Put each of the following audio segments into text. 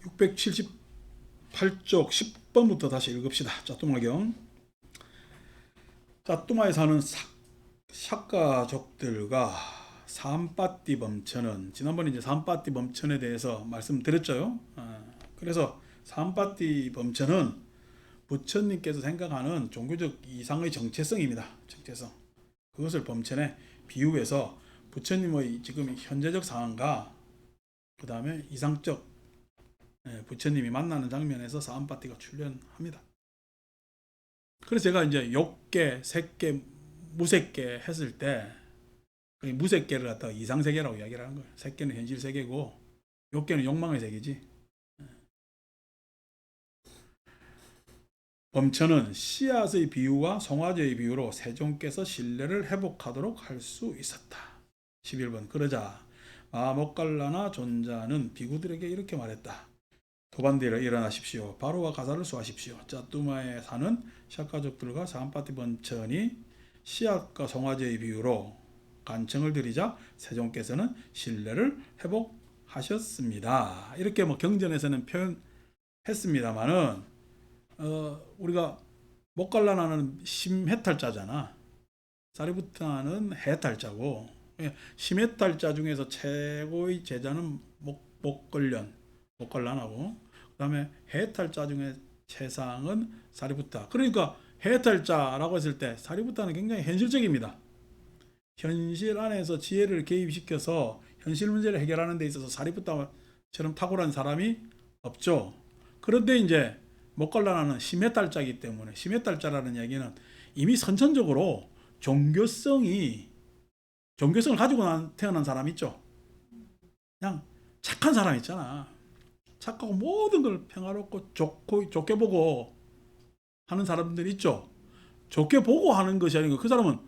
678쪽 10번부터 다시 읽읍시다. 짜뚜마경. 짜뚜마에 사는 샥가족들과 산빠띠 범천은, 지난번에 이제 산빠띠 범천에 대해서 말씀드렸죠. 그래서 산빠띠 범천은 부처님께서 생각하는 종교적 이상의 정체성입니다. 정체성. 그것을 범천에 비유해서 부처님의 지금 현재적 상황과 그 다음에 이상적 부처님이 만나는 장면에서 산빠띠가 출연합니다. 그래서 제가 이제 욕계, 색계, 무색계 했을 때 무색계를 갖다가 이상세계라고 이야기를 하는 거예요. 색계는 현실세계고 욕계는 욕망의 세계지. 범천은 씨앗의 비유와 송아지의 비유로 세종께서 신뢰를 회복하도록 할 수 있었다. 11번. 그러자 마목갈라나 존자는 비구들에게 이렇게 말했다. 도반디라 일어나십시오. 바로와 가사를 수하십시오. 짜뚜마에 사는 샥가족들과 산빠띠 범천이 씨앗과 송아지의 비유로 간청을 드리자 세종께서는 신뢰를 회복하셨습니다. 이렇게 뭐 경전에서는 표현했습니다만은 우리가 목갈라나는 심해탈자잖아. 사리부타는 해탈자고, 심해탈자 중에서 최고의 제자는 목걸련, 목갈라나고, 그 다음에 해탈자 중에 최상은 사리부타. 그러니까 해탈자라고 했을 때 사리부타는 굉장히 현실적입니다. 현실 안에서 지혜를 개입시켜서 현실 문제를 해결하는 데 있어서 사리부타처럼 탁월한 사람이 없죠. 그런데 이제 목갈라나는 심해탈자이기 때문에, 심해탈자라는 이야기는 이미 선천적으로 종교성을 가지고 태어난 사람 있죠. 그냥 착한 사람 있잖아. 착하고 모든 걸 평화롭고 좋게 보고 하는 사람들 있죠. 좋게 보고 하는 것이 아니고 그 사람은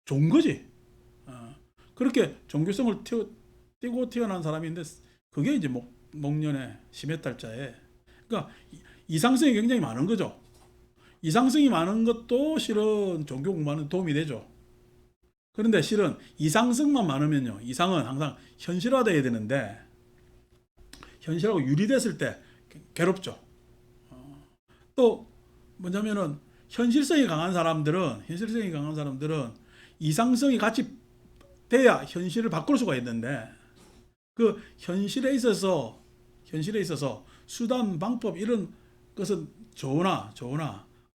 좋은 거지. 그렇게 종교성을 띄고 태어난 사람인데 그게 이제 목련의 심해탈자에, 그러니까 이상성이 굉장히 많은 거죠. 이상성이 많은 것도 실은 종교 공부하는 데 도움이 되죠. 그런데 실은 이상성만 많으면요, 이상은 항상 현실화돼야 되는데 현실하고 유리됐을 때 괴롭죠. 또 뭐냐면은 현실성이 강한 사람들은 이상성이 같이 돼야 현실을 바꿀 수가 있는데, 그 현실에 있어서 수단, 방법 이런 것은 좋으나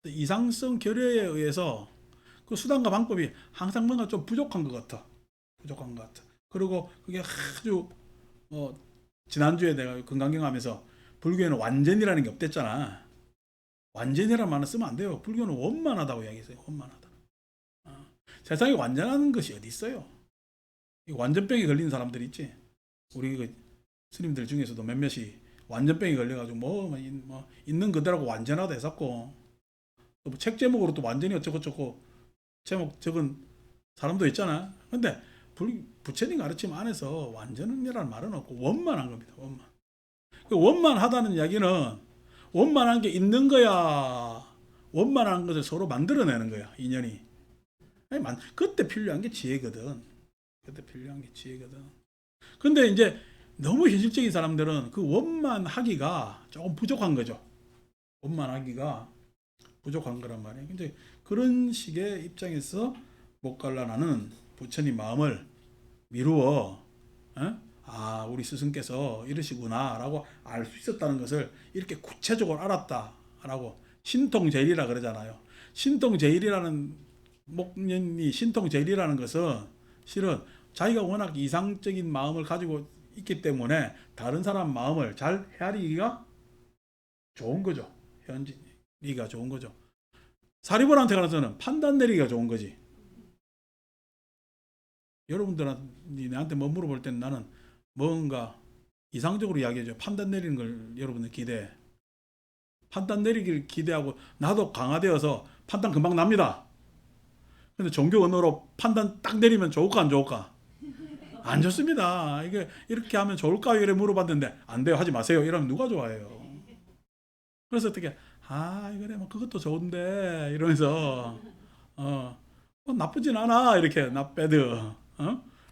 이상성 결여에 의해서 그 수단과 방법이 항상 뭔가 좀 부족한 것 같아. 그리고 그게 아주 지난주에 내가 건강경 하면서 불교에는 완전이라는 게 없댔잖아. 완전이라는 말을 쓰면 안 돼요. 불교는 원만하다고 이야기했어요. 원만하다. 세상에 완전한 것이 어디 있어요? 완전병에 걸린 사람들이 있지. 우리 그 스님들 중에서도 몇몇이 완전병이 걸려가지고 뭐 있는 그대로고 완전하다 해갖고 뭐 책 제목으로 또 완전히 어쩌고저쩌고 제목 적은 사람도 있잖아. 근데 부처님 가르침 안에서 완전이라는 말은 없고 원만한 겁니다. 원만하다는 이야기는 원만한 게 있는 거야, 원만한 것을 서로 만들어내는 거야, 인연이. 그때 필요한 게 지혜거든. 근데 이제 너무 현실적인 사람들은 그 원만하기가 조금 부족한 거죠. 원만하기가 부족한 거란 말이에요. 근데 그런 식의 입장에서 목갈라나는 부처님 마음을 미루어 우리 스승께서 이러시구나 라고 알 수 있었다는 것을 이렇게 구체적으로 알았다라고 신통제일이라 그러잖아요. 목련이 신통제일이라는 것은 실은 자기가 워낙 이상적인 마음을 가지고 있기 때문에 다른 사람 마음을 잘 헤아리기가 좋은 거죠. 현지리가 좋은 거죠. 사리불한테 가서는 판단 내리기가 좋은 거지. 여러분들한테 나한테 뭐 물어볼 때는 나는 뭔가 이상적으로 이야기해줘. 판단 내리는 걸 여러분들 기대해. 판단 내리기를 기대하고 나도 강화되어서 판단 금방 납니다. 근데 종교 언어로 판단 딱 내리면 좋을까 안 좋을까? 안 좋습니다. 이게 이렇게 하면 좋을까 이래 물어봤는데 안 돼요, 하지 마세요 이러면 누가 좋아해요? 그래서 어떻게 그래 뭐 그것도 좋은데 이러면서 나쁘진 않아 이렇게 not bad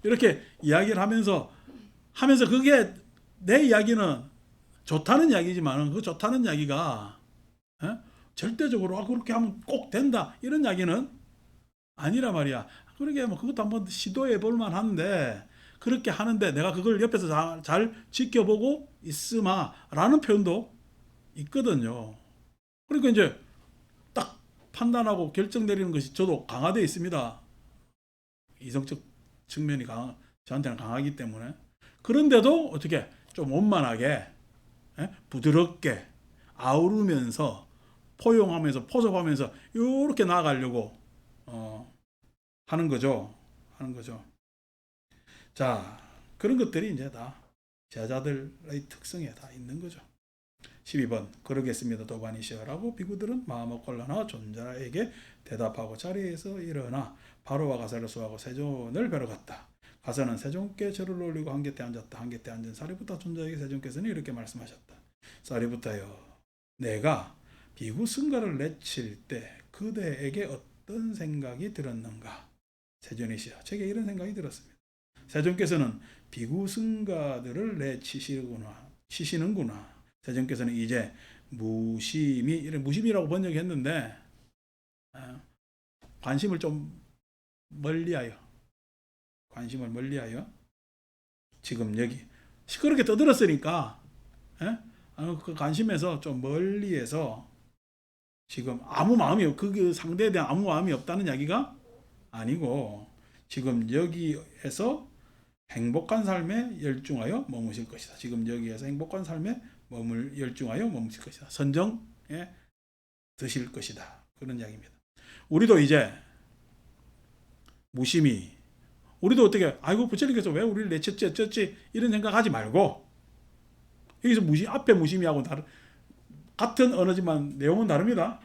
이렇게 이야기를 하면서 그게 내 이야기는 좋다는 이야기지만 그 좋다는 이야기가 절대적으로 그렇게 하면 꼭 된다 이런 이야기는 아니라 말이야. 그러게 뭐 그것도 한번 시도해 볼 만한데 그렇게 하는데 내가 그걸 옆에서 잘 지켜보고 있으마라는 표현도 있거든요. 그러니까 이제 딱 판단하고 결정 내리는 것이 저도 강화되어 있습니다. 이성적 측면이 저한테는 강하기 때문에. 그런데도 어떻게 좀 원만하게 부드럽게 아우르면서 포용하면서 포섭하면서 이렇게 나아가려고 하는 거죠. 자, 그런 것들이 이제 다 제자들의 특성에 다 있는 거죠. 12번 그러겠습니다. 도바니시아라고 비구들은 마음을 곤란하고 존자에게 대답하고 자리에서 일어나 바로와 가사를 수하고 세존을 뵈러 갔다. 가서는 세존께 절을 올리고 한 곁에 앉았다. 한 곁에 앉은 사리부타 존자에게 세존께서는 이렇게 말씀하셨다. 사리부타여, 내가 비구 승가를 내칠 때 그대에게 어떤 생각이 들었는가? 세존이시여, 제게 이런 생각이 들었습니다. 세존께서는 비구 승가들을 내치시는구나. 세존께서는 이제 무심이라고 번역했는데 관심을 멀리하여 지금 여기 시끄럽게 떠들었으니까 그 관심에서 좀 멀리해서 지금 아무 마음이 그 상대에 대한 아무 마음이 없다는 이야기가 아니고 지금 여기에서 행복한 삶에 열중하여 머무실 것이다. 지금 여기에서 행복한 삶에 열중하여 머무실 것이다. 선정에 드실 것이다. 그런 이야기입니다. 우리도 이제 무심히 우리도 어떻게 아이고 부처님께서 왜 우리를 내쳤지 어쩌지 이런 생각하지 말고 여기서 앞에 무심히하고 같은 언어지만 내용은 다릅니다.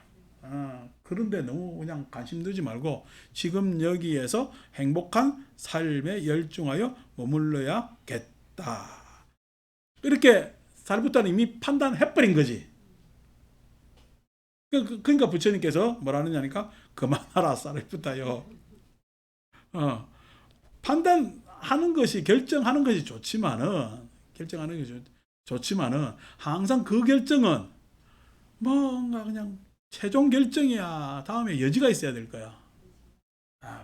그런데 너무 그냥 관심 두지 말고 지금 여기에서 행복한 삶에 열중하여 머물러야겠다. 이렇게 사리부타는 이미 판단해버린 거지. 그러니까 부처님께서 뭐라느냐니까 그만하라 사리부타요. 판단하는 것이 결정하는 것이 좋지만은 항상 그 결정은 뭔가 그냥 최종 결정이야. 다음에 여지가 있어야 될 거야.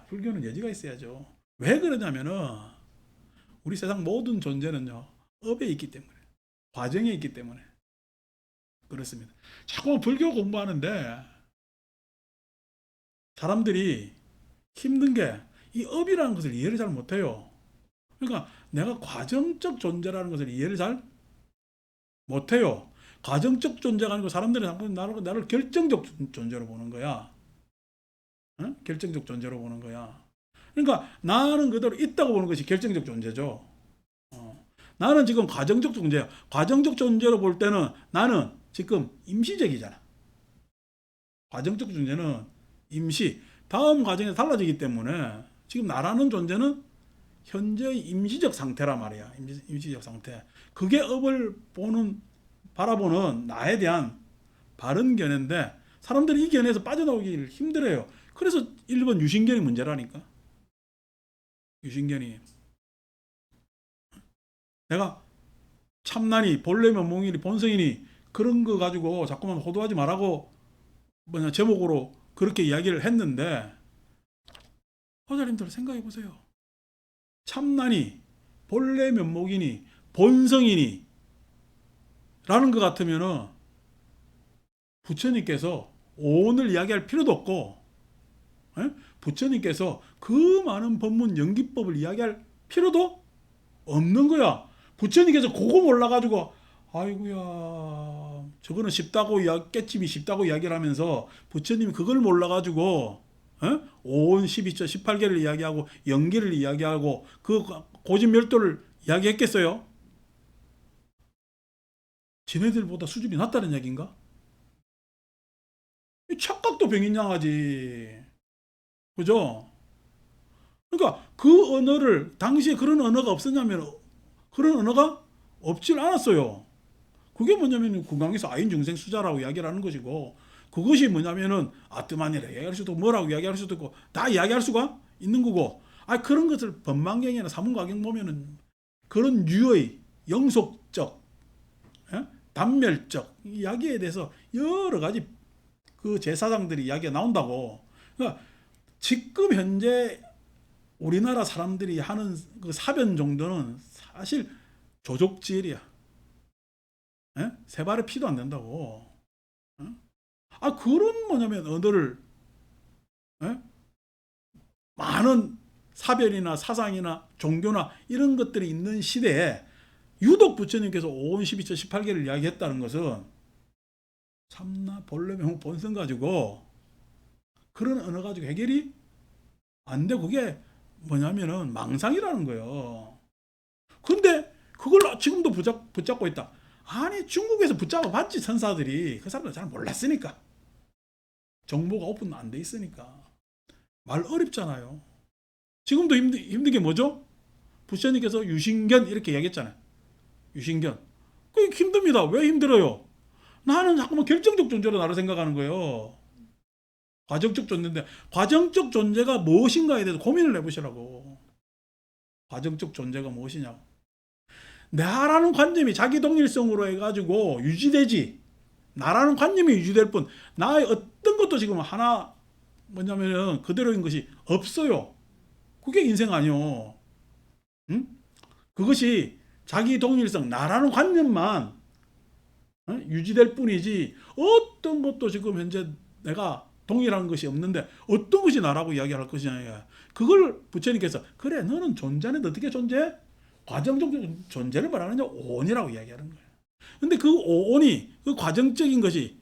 불교는 여지가 있어야죠. 왜 그러냐면은 우리 세상 모든 존재는요 업에 있기 때문에 과정에 있기 때문에 그렇습니다. 자꾸 불교 공부하는데 사람들이 힘든 게 이 업이라는 것을 이해를 잘 못해요. 그러니까 내가 과정적 존재라는 것을 이해를 잘 못해요. 과정적 존재가 아니고 사람들이 나를 결정적 존재로 보는 거야. 결정적 존재로 보는 거야. 그러니까 나는 그대로 있다고 보는 것이 결정적 존재죠. 나는 지금 과정적 존재야. 과정적 존재로 볼 때는 나는 지금 임시적이잖아. 과정적 존재는 다음 과정에서 달라지기 때문에 지금 나라는 존재는 현재의 임시적 상태란 말이야. 임시적 상태. 그게 업을 바라보는 나에 대한 바른 견해인데 사람들이 이 견해에서 빠져나오기 힘들어요. 그래서 1번 유신견이 문제라니까. 유신견이. 내가 참나니 본래 면목이니 본성이니 그런 거 가지고 자꾸만 호도하지 말라고 제목으로 그렇게 이야기를 했는데 화자님들 생각해 보세요. 참나니 본래 면목이니 본성이니 라는 것 같으면은 부처님께서 오늘 이야기할 필요도 없고 부처님께서 그 많은 법문 연기법을 이야기할 필요도 없는 거야. 부처님께서 그거 몰라가지고 아이고야 저거는 쉽다고 깻집이 쉽다고 이야기를 하면서 부처님이 그걸 몰라가지고 온 12조 18개를 이야기하고 연기를 이야기하고 그 고진멸도를 이야기했겠어요? 지네들보다 수준이 낮다는 얘기인가? 착각도 병인양하지. 그죠? 그러니까 그 언어를 당시에 그런 언어가 없었냐면 그런 언어가 없질 않았어요. 그게 뭐냐면 금강에서 아인 중생 수자라고 이야기를 하는 것이고 그것이 뭐냐면은 아트만이라 이야기할 수도 뭐라고 이야기할 수도 있고 다 이야기할 수가 있는 거고 그런 것을 법망경이나 사문과경 보면은 그런 유의 영속적 단멸적 이야기에 대해서 여러 가지 그 제사장들이 이야기가 나온다고. 그러니까 지금 현재 우리나라 사람들이 하는 그 사변 정도는 사실 조족지혈이야. 에? 세 발의 피도 안 된다고. 에? 아, 그런 뭐냐면 언어를, 에? 많은 사변이나 사상이나 종교나 이런 것들이 있는 시대에 유독 부처님께서 오온 12처 18개를 이야기했다는 것은 참나 본래 명호 본성 가지고 그런 언어 가지고 해결이 안 돼. 그게 뭐냐면은 망상이라는 거예요. 근데 그걸 지금도 붙잡고 있다. 아니, 중국에서 붙잡아 봤지, 선사들이. 그 사람들 잘 몰랐으니까. 정보가 오픈 안 돼 있으니까. 말 어렵잖아요. 지금도 힘든 게 뭐죠? 부처님께서 유신견 이렇게 이야기했잖아요. 유신견. 그게 힘듭니다. 왜 힘들어요? 나는 자꾸만 결정적 존재로 나를 생각하는 거예요. 과정적 존재인데, 과정적 존재가 무엇인가에 대해서 고민을 해보시라고. 과정적 존재가 무엇이냐고. 나라는 관념이 자기 동일성으로 해가지고 유지되지. 나라는 관념이 유지될 뿐, 나의 어떤 것도 지금 하나, 뭐냐면은 그대로인 것이 없어요. 그게 인생 아니요. 응? 그것이 자기 동일성, 나라는 관념만 유지될 뿐이지, 어떤 것도 지금 현재 내가 동일한 것이 없는데 어떤 것이 나라고 이야기할 것이냐. 그걸 부처님께서 그래, 너는 존재는 어떻게 존재해? 과정적 존재를 말하느냐, 오온이라고 이야기하는 거예요. 근데 그 오온이, 그 과정적인 것이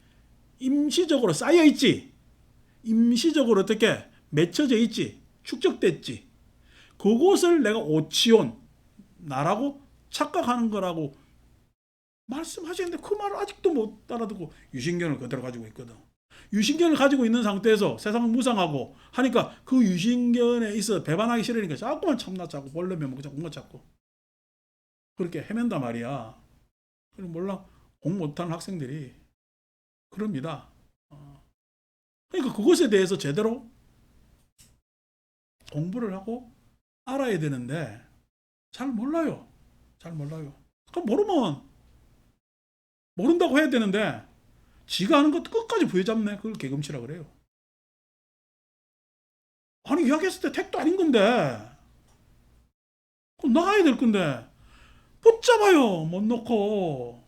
임시적으로 쌓여 있지, 임시적으로 어떻게 맺혀져 있지, 축적됐지, 그것을 내가 오치온, 나라고 착각하는 거라고 말씀하시는데 그 말을 아직도 못 알아듣고 유신견을 그대로 가지고 있거든. 유신견을 가지고 있는 상태에서 세상을 무상하고 하니까 그 유신견에 있어 배반하기 싫으니까 자꾸만 참나 찾고 본래 면목 찾고 뭔가 찾고 그렇게 헤맨단 말이야. 몰라, 공 못하는 학생들이 그럽니다. 그러니까 그것에 대해서 제대로 공부를 하고 알아야 되는데 잘 몰라요. 잘 몰라요. 그럼 모르면 모른다고 해야 되는데 지가 하는 것도 끝까지 부여잡네. 그걸 개금치라 그래요. 아니, 이야기했을 때 택도 아닌 건데 그럼 나가야 될 건데 붙잡아요. 못 놓고.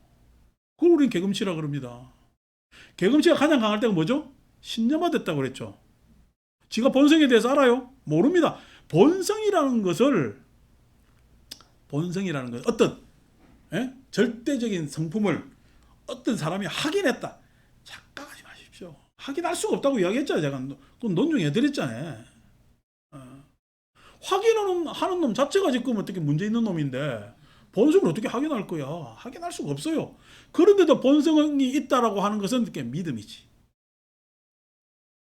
그걸 우린 개금치라 그럽니다. 개금치가 가장 강할 때가 뭐죠? 신념화됐다고 그랬죠. 지가 본성에 대해서 알아요? 모릅니다. 본성이라는 것은 어떤 절대적인 성품을 어떤 사람이 확인했다. 착각하지 마십시오. 확인할 수가 없다고 이야기했잖아요. 제가 그건 논증해드렸잖아요. 확인하는 놈 자체가 지금 어떻게 문제 있는 놈인데 본성을 어떻게 확인할 거야? 확인할 수가 없어요. 그런데도 본성이 있다라고 하는 것은 이렇게 믿음이지.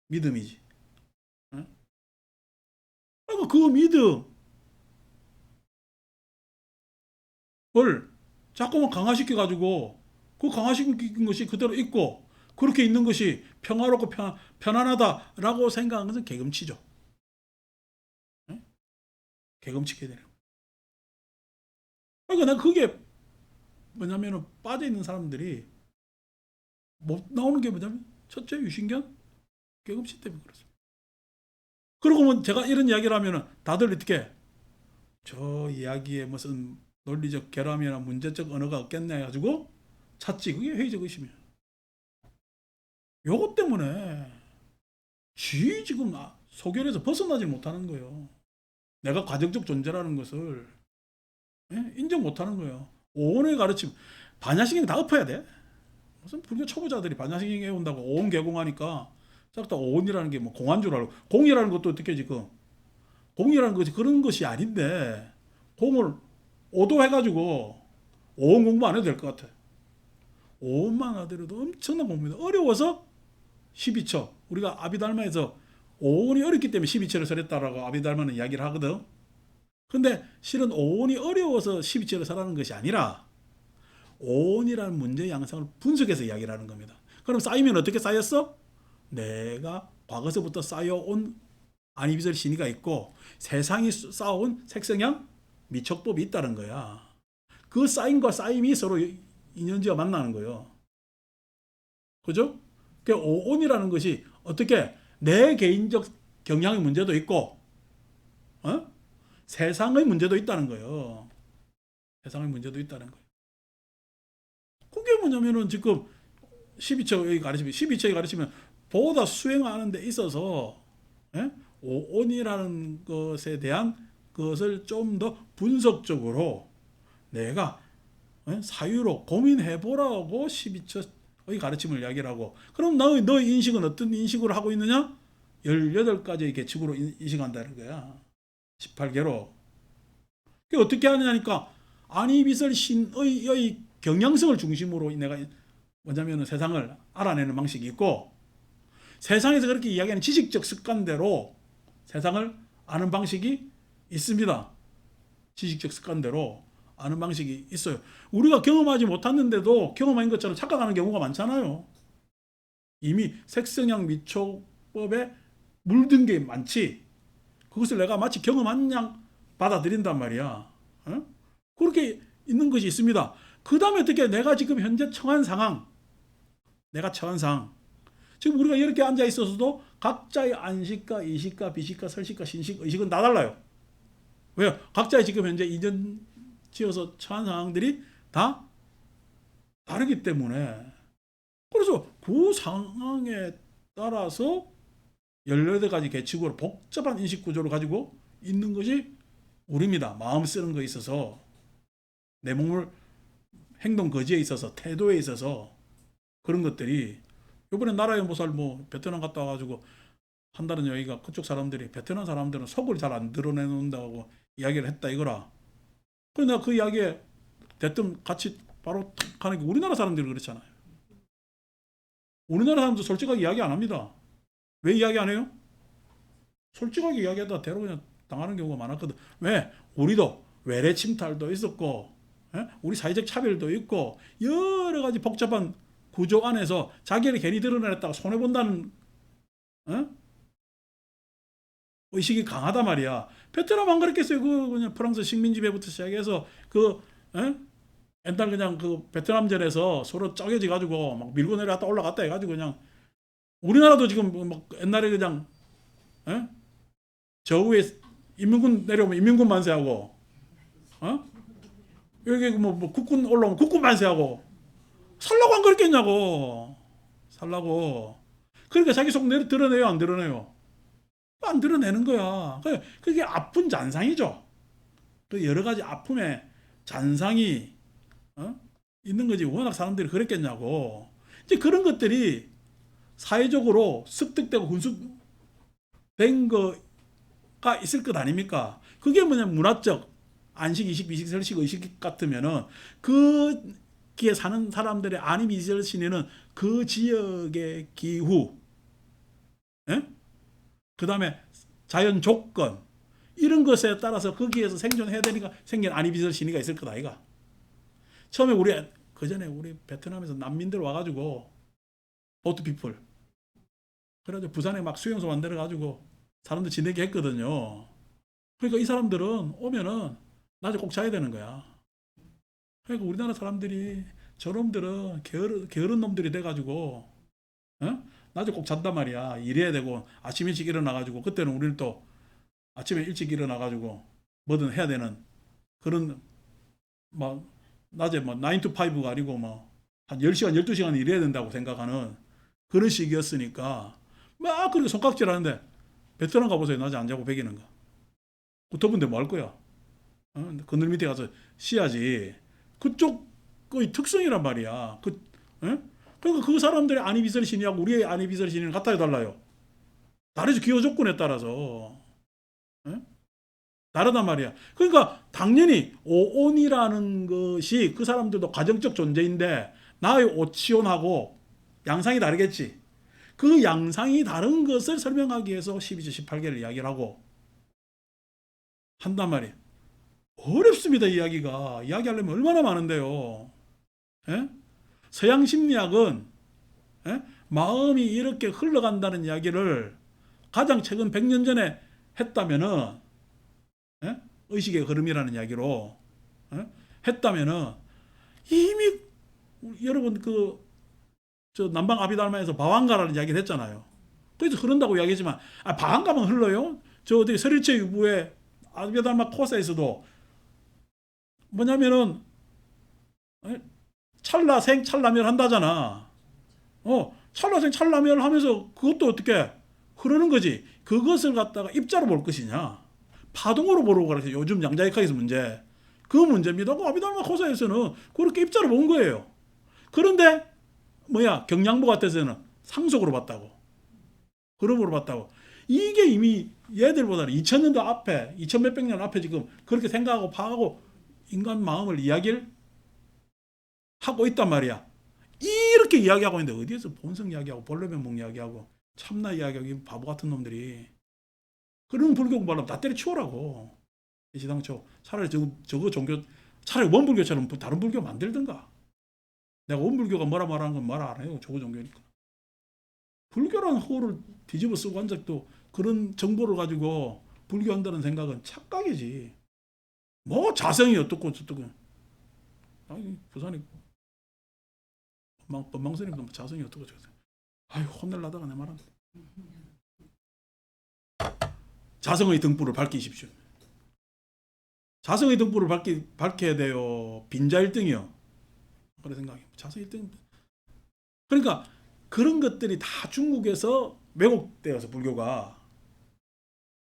믿음이지. 그러니까 그 믿음을 자꾸만 강화시켜가지고 그 강화시킨 것이 그대로 있고 그렇게 있는 것이 평화롭고 편안하다라고 생각하는 것은 개금치죠. 개금치게 되는 거예요. 그러니까 난 그게 뭐냐면 빠져있는 사람들이 못 나오는 게 뭐냐면 첫째 유신견, 개금치 때문에 그렇습니다. 그러고 뭐 제가 이런 이야기를 하면은 다들 어떻게 저 이야기에 무슨 논리적 결함이나 문제적 언어가 없겠네 해가지고 찾지. 그게 회의적 의심이에요. 요것 때문에 지금 소견에서 벗어나지 못하는 거예요. 내가 과정적 존재라는 것을 인정 못하는 거예요. 오온의 가르침, 반야식행 다 엎어야 돼. 무슨 불교 초보자들이 반야식행 해온다고 오온 개공하니까 싹 다 오온이라는 게 뭐 공한 줄 알고, 공이라는 것도 어떻게 지금 공이라는 것이 그런 것이 아닌데 공을 오도해가지고 오온 공부 안 해도 될 것 같아. 오온만 하더라도 엄청난 공부입니다. 어려워서 12처, 우리가 아비달마에서 오온이 어렵기 때문에 12처를 설했다라고 아비달마는 이야기를 하거든. 근데 실은 오온이 어려워서 12처를 설하는 것이 아니라 오온이라는 문제의 양상을 분석해서 이야기를 하는 겁니다. 그럼 쌓이면 어떻게 쌓였어? 내가 과거서부터 쌓여온 안이비설 신의가 있고 세상이 쌓아온 색성향 미척법이 있다는 거야. 그 쌓임과 쌓임이 서로 인연지가 만나는 거예요. 그죠? 그 오온이라는 것이 어떻게 내 개인적 경향의 문제도 있고, 세상의 문제도 있다는 거예요. 세상의 문제도 있다는 거예요. 그게 뭐냐면은 지금 12척의 가르치면, 12척의 가르치면 보다 수행하는 데 있어서 오온이라는 것에 대한 것을 좀 더 분석적으로 내가 사유로 고민해보라고 12척의 가르침을 이야기를 하고, 그럼 너의 인식은 어떤 인식으로 하고 있느냐? 18가지의 계측으로 인식한다는 거야. 18개로. 그게 어떻게 하느냐니까, 아니비설 신의 경향성을 중심으로 내가 뭐냐면 세상을 알아내는 방식이 있고, 세상에서 그렇게 이야기하는 지식적 습관대로 세상을 아는 방식이 있습니다. 지식적 습관대로 아는 방식이 있어요. 우리가 경험하지 못했는데도 경험한 것처럼 착각하는 경우가 많잖아요. 이미 색성향 미초법에 물든 게 많지. 그것을 내가 마치 경험한 양 받아들인단 말이야. 그렇게 있는 것이 있습니다. 그 다음에 어떻게 내가 지금 현재 처한 상황, 내가 처한 상황, 지금 우리가 이렇게 앉아 있어서도 각자의 안식과 이식과 비식과 설식과 신식, 의식은 다 달라요. 왜요? 각자의 지금 현재 이전 지어서 처한 상황들이 다 다르기 때문에, 그래서 그 상황에 따라서 18가지 계측으로 복잡한 인식 구조를 가지고 있는 것이 우리입니다. 마음 쓰는 거에 있어서, 내 몸을 행동 거지에 있어서, 태도에 있어서 그런 것들이, 이번에 나라연보살 베트남 갔다 와가지고 한다는 얘기가, 그쪽 사람들이 베트남 사람들은 속을 잘 안 드러내놓는다고 이야기를 했다 이거라. 그래서 내가 그 이야기에 대뜸 같이 바로 탁 하는 게, 우리나라 사람들이 그렇잖아요. 우리나라 사람들 솔직하게 이야기 안 합니다. 왜 이야기 안 해요? 솔직하게 이야기하다 대로 그냥 당하는 경우가 많았거든. 왜? 우리도 외래 침탈도 있었고, 우리 사회적 차별도 있고, 여러 가지 복잡한 구조 안에서 자기를 괜히 드러냈다가 손해본다는 의식이 강하단 말이야. 베트남 안 그랬겠어요. 그냥 프랑스 식민지배부터 시작해서 옛날 그냥 그 베트남전에서 서로 쪼개져 가지고 막 밀고 내려갔다 올라갔다 해가지고, 그냥 우리나라도 지금 막 옛날에 그냥 저 위에 인민군 내려오면 인민군 만세하고, 여기 국군 올라오면 국군 만세하고, 살라고 안 그랬겠냐고. 살라고. 그러니까 자기 속 드러내요, 안 드러내요? 안 드러내는 거야. 그게 아픈 잔상이죠. 그 여러 가지 아픔의 잔상이 있는 거지. 워낙 사람들이 그랬겠냐고. 이제 그런 것들이 사회적으로 습득되고 훈숙된 거가 있을 것 아닙니까? 그게 뭐냐면 문화적 안식, 이식, 비식, 설식, 의식 같으면은 거기에 사는 사람들의 안입이설 신에는 그 지역의 기후, 그 다음에 자연 조건, 이런 것에 따라서 거기에서 생존해야 되니까 생긴 안입이설 신의가 있을 것 아이가. 처음에 그 전에 우리 베트남에서 난민들 와가지고 보트피플, 그래가지고 부산에 막 수용소 만들어가지고 사람들 지내게 했거든요. 그러니까 이 사람들은 오면은 낮에 꼭 자야 되는 거야. 그러니까 우리나라 사람들이, 저놈들은 게으른 놈들이 돼가지고 낮에 꼭 잔단 말이야. 일해야 되고 아침 일찍 일어나가지고, 그때는 우리는 또 아침에 일찍 일어나가지고 뭐든 해야 되는 그런, 막 낮에 9 to 5가 아니고 한 10시간 12시간 일해야 된다고 생각하는 그런 시기였으니까 막 그렇게 손깍질 하는데, 베트남 가보세요. 낮에 안 자고 배기는 거. 그 더운데 뭐 할 거야? 그늘 밑에 가서 쉬야지. 그쪽의 특성이란 말이야. 그러니까 그 사람들의 안입이설 신이하고 우리의 안입이설 신이는 같아요, 달라요? 다르죠. 기호 조건에 따라서. 다르단 말이야. 그러니까 당연히 오온이라는 것이 그 사람들도 가정적 존재인데, 나의 오치온하고 양상이 다르겠지. 그 양상이 다른 것을 설명하기 위해서 12조 18개를 이야기를 하고 한단 말이에요. 어렵습니다, 이야기가. 이야기하려면 얼마나 많은데요. 서양 심리학은 마음이 이렇게 흘러간다는 이야기를 가장 최근 100년 전에 했다면은, 의식의 흐름이라는 이야기로 했다면은, 이미 여러분 저 남방 아비달마에서 바왕가라는 이야기를 했잖아요. 그래서 흐른다고 이야기했지만 바왕가만 흘러요? 저 어디 서릴체 유부의 아비달마 코스에서도 뭐냐면은 찰나생 찰나멸 한다잖아. 찰나생 찰나멸 하면서 그것도 어떻게 흐르는 거지. 그것을 갖다가 입자로 볼 것이냐, 파동으로 보려고 그래서 요즘 양자역학에서 문제. 그 문제입니다. 아비달마 코스에서는 그렇게 입자로 본 거예요. 그런데 경량보 같아서는 상속으로 봤다고. 흐름으로 봤다고. 이게 이미 얘들보다는 2000년도 앞에, 2000 몇백 년 앞에 지금 그렇게 생각하고 파하고 인간 마음을 이야기를 하고 있단 말이야. 이렇게 이야기하고 있는데 어디에서 본성 이야기하고 본래면목 이야기하고 참나 이야기하고 이 바보 같은 놈들이. 그런 불교 공부하려면 다 때려치우라고. 시당초. 차라리 저거 종교, 차라리 원불교처럼 다른 불교 만들든가. 내가 원불교가 뭐라 말하는 건 말 안 해요. 저거 종교니까. 불교라는 호를 뒤집어 쓰고 한 적도 그런 정보를 가지고 불교한다는 생각은 착각이지. 뭐 자성이 어떻고 저떻고. 아니 부산이 법망스님도 자성이 어떻고 저쩌고. 아유 혼낼라다가 내 말한다. 자성의 등불을 밝히십시오. 자성의 등불을 밝혀야 돼요. 빈자 1등이요. 그런 생각이에요. 자성 1등. 그러니까 그런 것들이 다 중국에서 왜곡되어서 불교가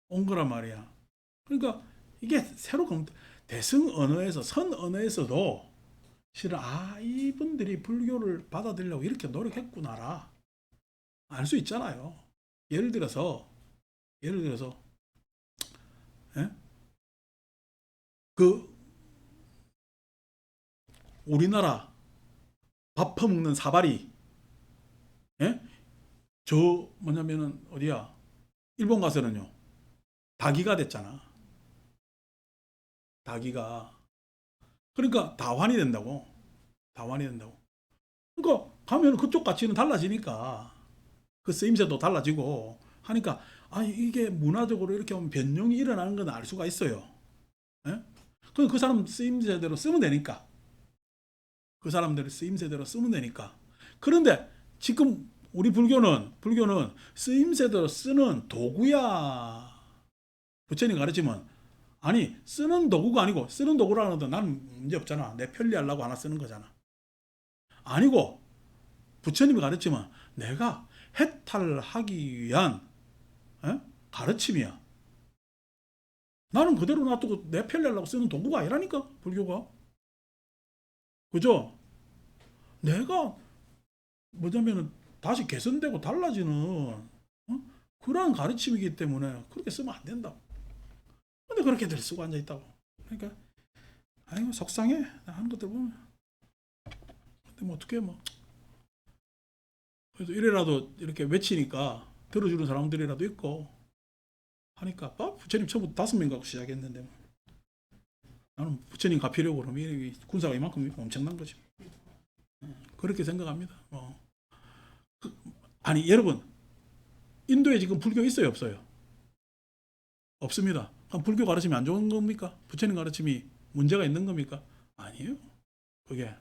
온 거란 말이야. 그러니까 이게 새로 대승 언어에서, 선 언어에서도 실은 이분들이 불교를 받아들이려고 이렇게 노력했구나라 알 수 있잖아요. 예를 들어서 우리나라 밥 퍼먹는 사발이 뭐냐면은 어디야? 일본 가서는요 닭이가 됐잖아. 닭이가. 그러니까 다환이 된다고. 그러니까 가면 그쪽 가치는 달라지니까 그 쓰임새도 달라지고 하니까 이게 문화적으로 이렇게 하면 변형이 일어나는 건 알 수가 있어요. 그 사람 쓰임새대로 쓰면 되니까. 그 사람들이 쓰임새대로 쓰면 되니까. 그런데 지금 우리 불교는 쓰임새대로 쓰는 도구야. 부처님 가르치면 쓰는 도구가 아니고, 쓰는 도구라는 것도 나는 문제 없잖아. 내 편리하려고 하나 쓰는 거잖아. 아니고 부처님이 가르치면 내가 해탈하기 위한 가르침이야. 나는 그대로 놔두고 내 편리하려고 쓰는 도구가 아니라니까 불교가. 그죠? 내가 뭐냐면은 다시 개선되고 달라지는 그러한 가르침이기 때문에 그렇게 쓰면 안 된다고. 근데 그렇게들 쓰고 앉아 있다고. 그러니까 아이고 속상해. 하는 것들 보면. 근데 뭐 어떻게 그래도 이래라도 이렇게 외치니까 들어주는 사람들이라도 있고 하니까 부처님 처음부터 5명 갖고 시작했는데 나는 부처님 갚으려고 그러면 군사가 이만큼 엄청난 거지. 그렇게 생각합니다. 여러분 인도에 지금 불교 있어요 없어요? 없습니다. 그럼 불교 가르침이 안 좋은 겁니까? 부처님 가르침이 문제가 있는 겁니까? 아니에요. 그게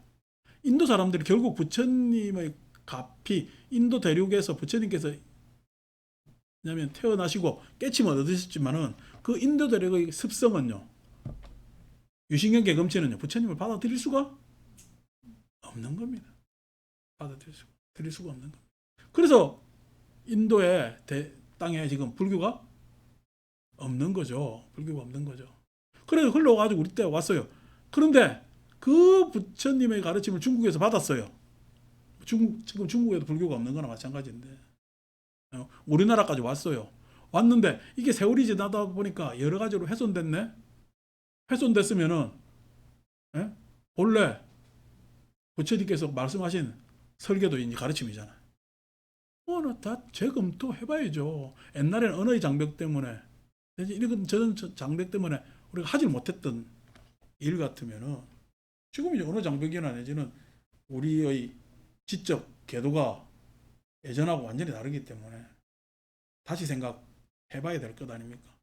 인도 사람들이 결국 부처님의 값이 인도 대륙에서 부처님께서 왜냐하면 태어나시고 깨침을 얻으셨지만은 그 인도 대륙의 습성은요, 유신경 개금치는요 부처님을 받아들일 수가 없는 겁니다. 받아들일 수가 없는 겁니다. 그래서 인도의 땅에 지금 불교가 없는 거죠. 불교가 없는 거죠. 그래서 흘러가지고 우리 때 왔어요. 그런데 그 부처님의 가르침을 중국에서 받았어요. 지금 중국에도 불교가 없는 거나 마찬가지인데 우리나라까지 왔어요. 왔는데 이게 세월이 지나다 보니까 여러 가지로 훼손됐네. 훼손됐으면은 본래 부처님께서 말씀하신 설계도 이제 가르침이잖아요. 다 재검토해봐야죠. 옛날에는 언어의 장벽 때문에 이런 저런 장벽 때문에 우리가 하질 못했던 일 같으면은 지금 이제 언어 장벽이나 내지는 우리의 지적 궤도가 예전하고 완전히 다르기 때문에 다시 생각해봐야 될 것 아닙니까?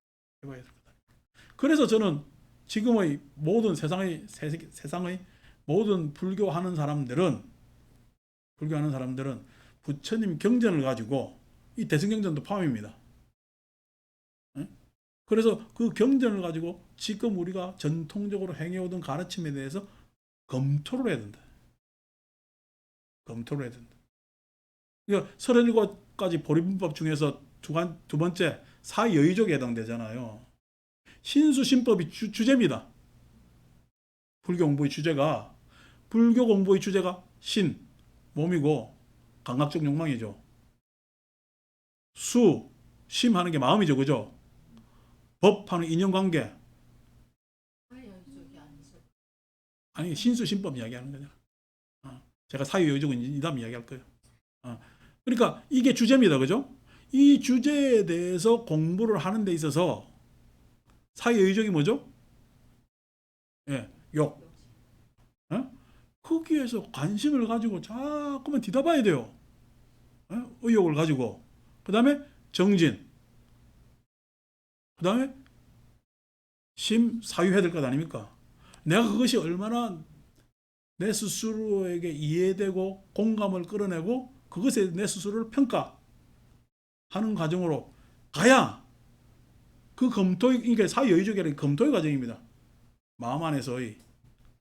해봐야 될 것 아닙니까? 그래서 저는 지금의 모든 세상의 모든 불교하는 사람들은 불교하는 사람들은 부처님 경전을 가지고 이 대승경전도 포함입니다. 예? 그래서 그 경전을 가지고 지금 우리가 전통적으로 행해오던 가르침에 대해서 검토를 해야 된다. 검토를 해야 된다. 그러니까 37가지 보리분법 중에서 두 번째 사여의족에 해당되잖아요. 신수신법이 주제입니다. 불교 공부의 주제가, 불교 공부의 주제가 신, 몸이고 감각적 욕망이죠. 수, 심하는 게 마음이죠. 그죠? 법하는 인연관계. 아니, 신수신법 이야기하는 거잖아. 제가 사유여의족은 이 다음 이야기할 거예요. 그러니까 이게 주제입니다. 그죠? 이 주제에 대해서 공부를 하는 데 있어서 사유여의족이 뭐죠? 예, 욕. 거기에서 관심을 가지고 자꾸만 뒤다봐야 돼요. 의욕을 가지고. 그 다음에 정진. 그 다음에 심사유해야 될 것 아닙니까? 내가 그것이 얼마나 내 스스로에게 이해되고 공감을 끌어내고 그것에 내 스스로를 평가하는 과정으로 가야 그 검토의, 그러니까 사유여의족이라는 검토의 과정입니다. 마음 안에서의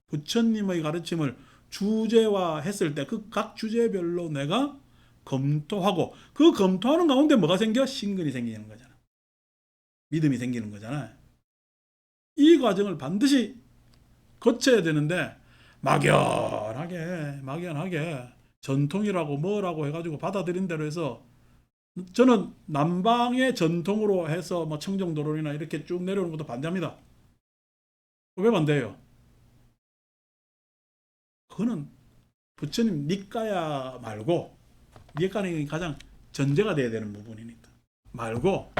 부처님의 가르침을 주제화했을 때 그 각 주제별로 내가 검토하고 그 검토하는 가운데 뭐가 생겨? 신근이 생기는 거잖아. 믿음이 생기는 거잖아. 이 과정을 반드시 거쳐야 되는데 막연하게 전통이라고 뭐라고 해가지고 받아들인 대로 해서 저는 남방의 전통으로 해서 뭐 청정도론이나 이렇게 쭉 내려오는 것도 반대합니다. 왜 반대해요? 그거는 부처님 니까야 말고 니까는 가장 전제가 돼야 되는 부분이니까 말고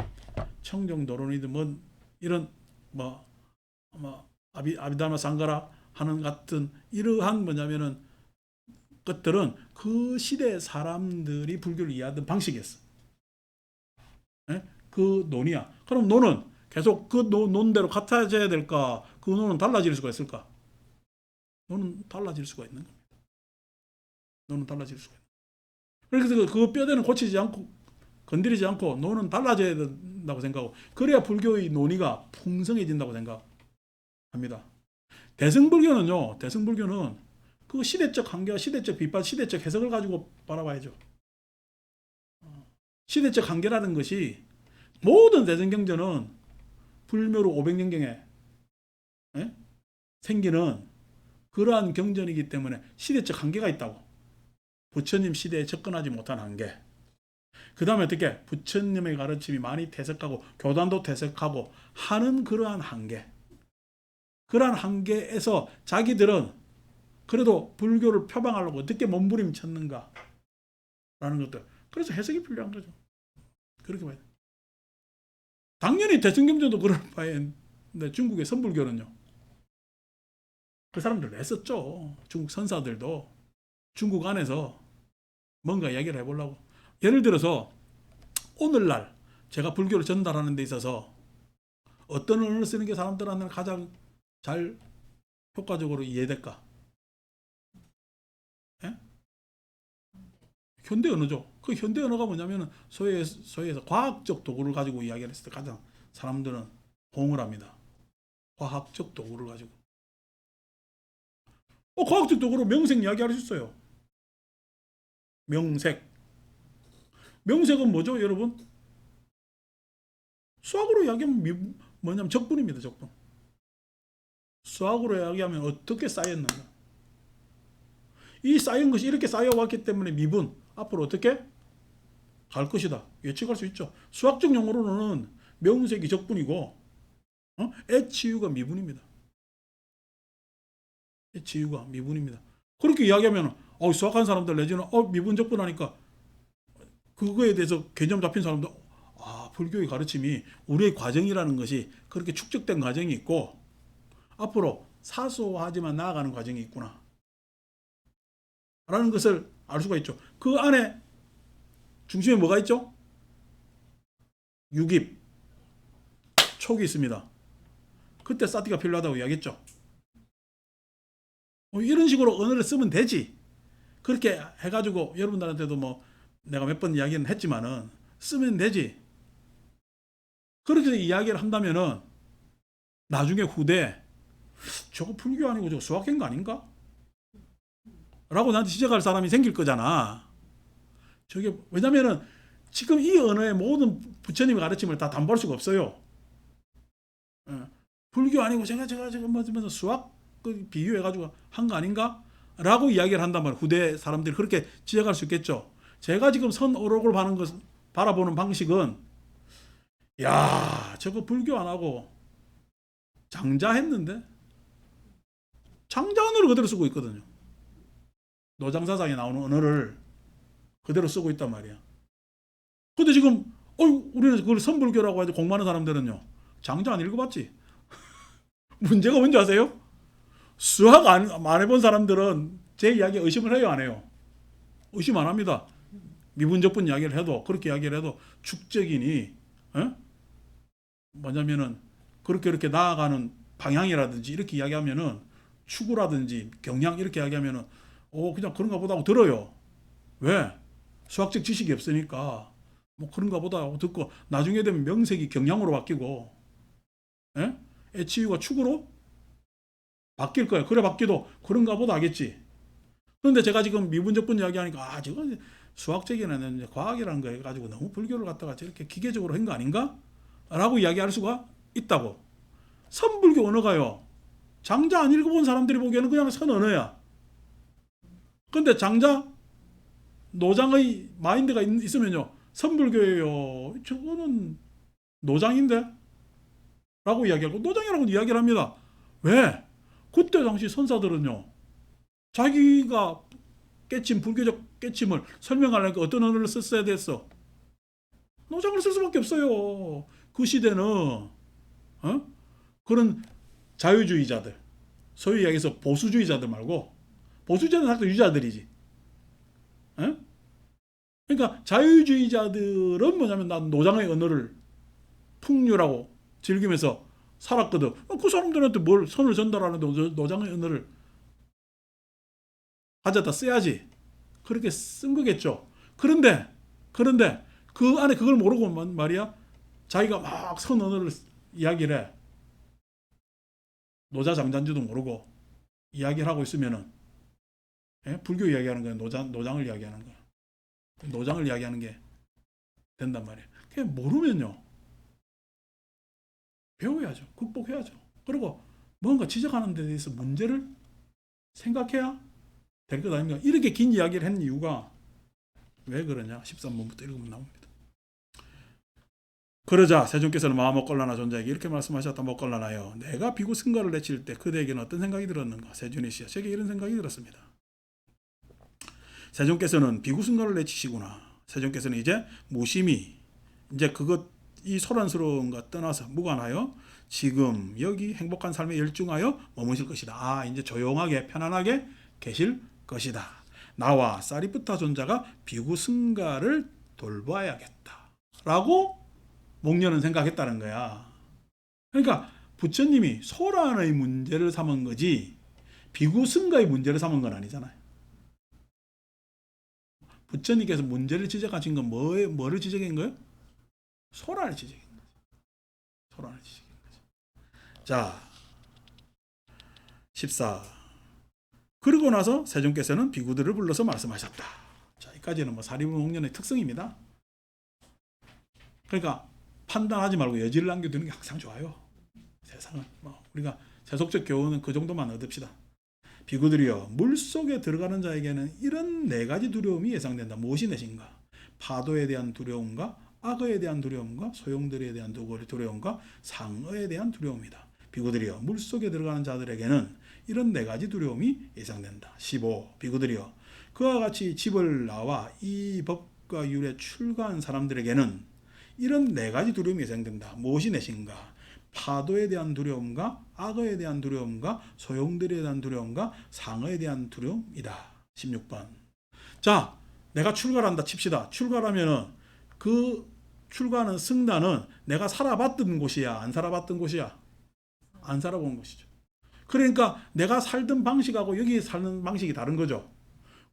청정도론이든 뭐 이런 뭐 아비다마 상가라 하는 같은 이러한 뭐냐면은 것들은 그 시대 사람들이 불교를 이해하던 방식이었어. 예? 그 논이야. 그럼 논은 계속 그 논대로 같아져야 될까? 그 논은 달라질 수가 있을까? 논은 달라질 수가 있는 겁니다. 논은 달라질 수가 있는. 그래서 그 뼈대는 고치지 않고 건드리지 않고 논은 달라져야 된다고 생각하고 그래야 불교의 논의가 풍성해진다고 생각합니다. 대승불교는 그 시대적 한계와 시대적 비판, 시대적 해석을 가지고 바라봐야죠. 시대적 한계라는 것이 모든 대승경전은 불묘로 500년경에 생기는 그러한 경전이기 때문에 시대적 한계가 있다고. 부처님 시대에 접근하지 못한 한계. 그 다음에 어떻게 부처님의 가르침이 많이 퇴색하고 교단도 퇴색하고 하는 그러한 한계. 그러한 한계에서 자기들은 그래도 불교를 표방하려고 어떻게 몸부림쳤는가 라는 것들. 그래서 해석이 필요한 거죠. 그렇게 봐야 돼. 당연히 대승경전도 그럴 바에는데 중국의 선불교는요. 그 사람들 냈었죠. 중국 선사들도 중국 안에서 뭔가 이야기를 해보려고. 예를 들어서 오늘날 제가 불교를 전달하는 데 있어서 어떤 언어를 쓰는 게 사람들한테는 가장 잘 효과적으로 이해될까? 예? 현대 언어죠. 그 현대 언어가 뭐냐면 소위에서 과학적 도구를 가지고 이야기를 했을 때 가장 사람들은 호응을 합니다. 과학적 도구를 가지고. 과학적 도구로 명색 이야기할 수 있어요. 명색. 명색은 뭐죠, 여러분? 수학으로 이야기하면 뭐냐면 적분입니다, 적분. 수학으로 이야기하면 어떻게 쌓였는가. 이 쌓인 것이 이렇게 쌓여왔기 때문에 미분. 앞으로 어떻게 갈 것이다. 예측할 수 있죠. 수학적 용어로는 명색이 적분이고, HU가 미분입니다. HU가 미분입니다. 그렇게 이야기하면, 수학한 사람들 내지는, 미분 적분하니까, 그거에 대해서 개념 잡힌 사람들, 불교의 가르침이 우리의 과정이라는 것이 그렇게 축적된 과정이 있고, 앞으로 사소하지만 나아가는 과정이 있구나. 라는 것을 알 수가 있죠. 그 안에 중심에 뭐가 있죠? 유깁, 촉이 있습니다. 그때 사티가 필요하다고 이야기했죠. 이런 식으로 언어를 쓰면 되지. 그렇게 해가지고 여러분들한테도 뭐 내가 몇 번 이야기는 했지만은 쓰면 되지. 그렇게 이야기를 한다면은 나중에 후대 저거 불교 아니고 저거 수학인 거 아닌가? 라고 나한테 지적할 사람이 생길 거잖아. 저게 왜냐면은 지금 이 언어의 모든 부처님의 가르침을 다 담보할 수가 없어요. 예. 불교 아니고 제가 뭐 수학 그 비유해가지고 한 거 아닌가? 라고 이야기를 한단 말이에요. 후대 사람들이 그렇게 지적할 수 있겠죠. 제가 지금 선어록을 바라보는 방식은 야 저거 불교 안 하고 장자했는데 장자 언어를 그대로 쓰고 있거든요. 노장사상에 나오는 언어를 그대로 쓰고 있단 말이야. 근데 지금 우리는 그걸 선불교라고 하지 공부하는 사람들은요. 장자 안 읽어봤지? 문제가 뭔지 아세요? 수학 안 해본 사람들은 제 이야기에 의심을 해요, 안 해요? 의심 안 합니다. 미분적분 이야기를 해도 그렇게 이야기를 해도 축적이니 뭐냐면은 그렇게 나아가는 방향이라든지 이렇게 이야기하면은 추구라든지 경향 이렇게 이야기하면은 그냥 그런가 보다 하고 들어요. 왜? 수학적 지식이 없으니까 뭐 그런가 보다 하고 듣고 나중에 되면 명색이 경향으로 바뀌고 애치유가 축으로 바뀔 거예요. 그래 바뀌도 그런가 보다 하겠지. 그런데 제가 지금 미분적분 이야기하니까 저건 수학적인 과학이라는 거에 가지고 너무 불교를 갖다가 저렇게 기계적으로 한 거 아닌가? 라고 이야기할 수가 있다고. 선불교 언어가요. 장자 안 읽어본 사람들이 보기에는 그냥 선 언어야. 근데 장자 노장의 마인드가 있으면요. 선불교예요. 저거는 노장인데? 라고 이야기하고 노장이라고 이야기를 합니다. 왜? 그때 당시 선사들은요. 자기가 깨침, 불교적 깨침을 설명하려니까 어떤 언어를 썼어야 됐어? 노장을 쓸 수밖에 없어요. 그 시대는 그런 자유주의자들, 소위 이야기해서 보수주의자들 말고 보수주의자는 사실 유자들이지. 그러니까 자유주의자들은 뭐냐면 난 노장의 언어를 풍류라고 즐기면서 살았거든. 그 사람들한테 뭘 선을 전달하는데 노장의 언어를 가져다 써야지. 그렇게 쓴 거겠죠. 그런데 그 안에 그걸 모르고 말이야. 자기가 막 선 언어를 이야기를 해. 노자 장자인지도 모르고 이야기를 하고 있으면은 불교 이야기하는 거야. 노장을 이야기하는 거야. 노장을 이야기하는 게 된단 말이에요. 그냥 모르면요. 배워야죠. 극복해야죠. 그리고 뭔가 지적하는 데 대해서 문제를 생각해야 될 것 아닙니까? 이렇게 긴 이야기를 한 이유가 왜 그러냐? 13번부터 읽으면 나옵니다. 그러자 세존께서는 마먹걸라나 존자에게 이렇게 말씀하셨다. 먹걸라나요. 내가 비구 승가를 내칠 때 그대에게는 어떤 생각이 들었는가? 세존이시여, 제게 이런 생각이 들었습니다. 세존께서는 비구 승가를 내치시구나. 세존께서는 이제 무심히 이제 이 소란스러운 것 떠나서 무관하여 지금 여기 행복한 삶에 열중하여 머무실 것이다. 이제 조용하게 편안하게 계실 것이다. 나와 사리푸타 존자가 비구 승가를 돌봐야겠다. 라고 목련은 생각했다는 거야. 그러니까 부처님이 소란의 문제를 삼은 거지 비구 승가의 문제를 삼은 건 아니잖아요. 부처님께서 문제를 지적하신 건 뭐를 지적한 거예요? 소란을 지적한 거죠. 소란을 지적한 거죠. 자, 14. 그러고 나서 세존께서는 비구들을 불러서 말씀하셨다. 자, 여기까지는 사리부목련의 특성입니다. 그러니까 판단하지 말고 여지를 남겨두는 게 항상 좋아요. 세상은 우리가 세속적 교훈은 그 정도만 얻읍시다. 비구들이여, 물속에 들어가는 자에게는 이런 4가지 두려움이 예상된다. 무엇이 넷인가? 파도에 대한 두려움과 악어에 대한 두려움과 소용돌이에 대한 두려움과 상어에 대한 두려움이다. 비구들이여, 물속에 들어가는 자들에게는 이런 4가지 두려움이 예상된다. 15. 비구들이여, 그와 같이 집을 나와 이 법과 율에 출가한 사람들에게는 이런 4가지 두려움이 예상된다. 무엇이 넷인가? 파도에 대한 두려움과 악어에 대한 두려움과 소용돌이에 대한 두려움과 상어에 대한 두려움이다. 16번. 자, 내가 출가를 한다 칩시다. 출가라면은 그 출가하는 승단은 내가 살아봤던 곳이야? 안 살아봤던 곳이야? 안 살아본 곳이죠. 그러니까 내가 살던 방식하고 여기 사는 방식이 다른 거죠.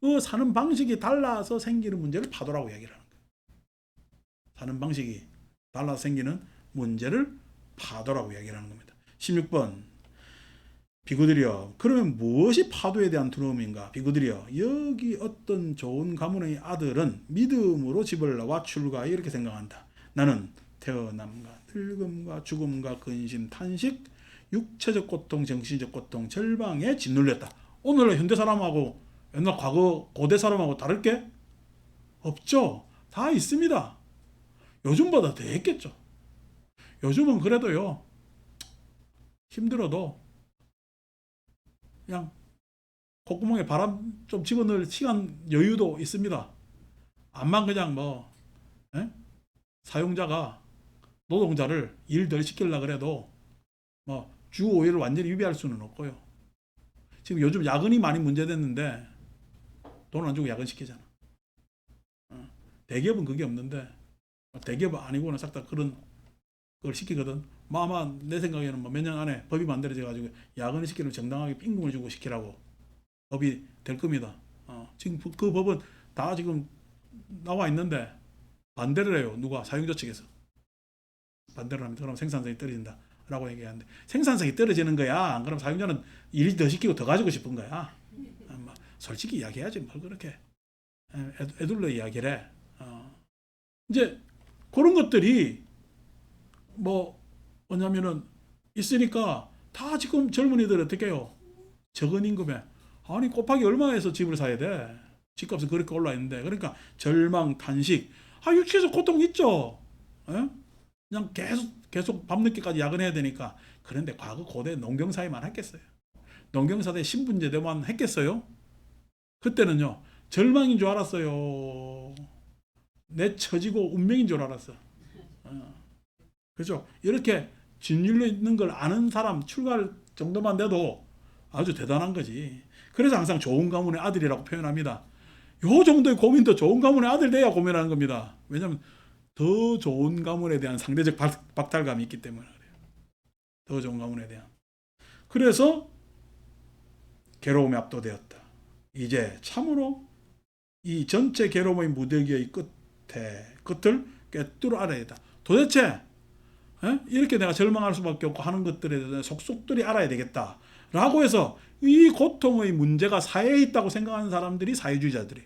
그 사는 방식이 달라서 생기는 문제를 파도라고 이야기를 하는 거예요. 사는 방식이 달라서 생기는 문제를 파도라고 이야기를 하는 겁니다. 16번 비구들이여 그러면 무엇이 파도에 대한 두려움인가? 비구들이여 여기 어떤 좋은 가문의 아들은 믿음으로 집을 나와 출가하여 이렇게 생각한다. 나는 태어남과 늙음과 죽음과 근심 탄식 육체적 고통 정신적 고통 절망에 짓눌렸다. 오늘날 현대 사람하고 옛날 과거 고대 사람하고 다를 게 없죠. 다 있습니다. 요즘보다 더 했겠죠. 요즘은 그래도요 힘들어도 그냥 콧구멍에 바람 좀 집어넣을 시간 여유도 있습니다. 암만 그냥 사용자가 노동자를 일 덜 시키려고 그래도 주 5일을 완전히 유지할 수는 없고요. 지금 요즘 야근이 많이 문제됐는데 돈 안 주고 야근 시키잖아. 대기업은 그게 없는데 대기업 아니고는 싹 다 그런 걸 시키거든. 아마 내 생각에는 몇 년 안에 법이 만들어져 가지고 야근을 시키면 정당하게 임금을 주고 시키라고 법이 될 겁니다. 지금 그 법은 다 지금 나와 있는데 반대를 해요. 누가? 사용자 측에서 반대를 합니다. 그럼 생산성이 떨어진다 라고 얘기하는데 생산성이 떨어지는 거야. 안 그러면 사용자는 일 더 시키고 더 가지고 싶은 거야. 솔직히 이야기해야지 뭘 그렇게 애둘러 이야기를 해. 이제 그런 것들이 뭐냐면은 있으니까 다 지금 젊은이들 어떻게 해요? 적은 임금에 아니 곱하기 얼마에서 집을 사야 돼? 집값은 그렇게 올라 있는데 그러니까 절망 탄식 육체에서 고통 있죠. 에? 그냥 계속 밤늦게까지 야근해야 되니까. 그런데 과거 고대 농경사회만 했겠어요? 농경사회 신분제도만 했겠어요? 그때는요 절망인 줄 알았어요. 내 처지고 운명인 줄 알았어. 그죠? 이렇게 진율로 있는 걸 아는 사람 출가할 정도만 돼도 아주 대단한 거지. 그래서 항상 좋은 가문의 아들이라고 표현합니다. 요 정도의 고민도 좋은 가문의 아들 돼야 고민하는 겁니다. 왜냐하면 더 좋은 가문에 대한 상대적 박탈감이 있기 때문에 그래요. 더 좋은 가문에 대한. 그래서 괴로움에 압도되었다. 이제 참으로 이 전체 괴로움의 무더기의 끝을 꿰뚫어 알아야 다. 도대체 이렇게 내가 절망할 수밖에 없고 하는 것들에 대해서 속속들이 알아야 되겠다 라고 해서 이 고통의 문제가 사회에 있다고 생각하는 사람들이 사회주의자들이.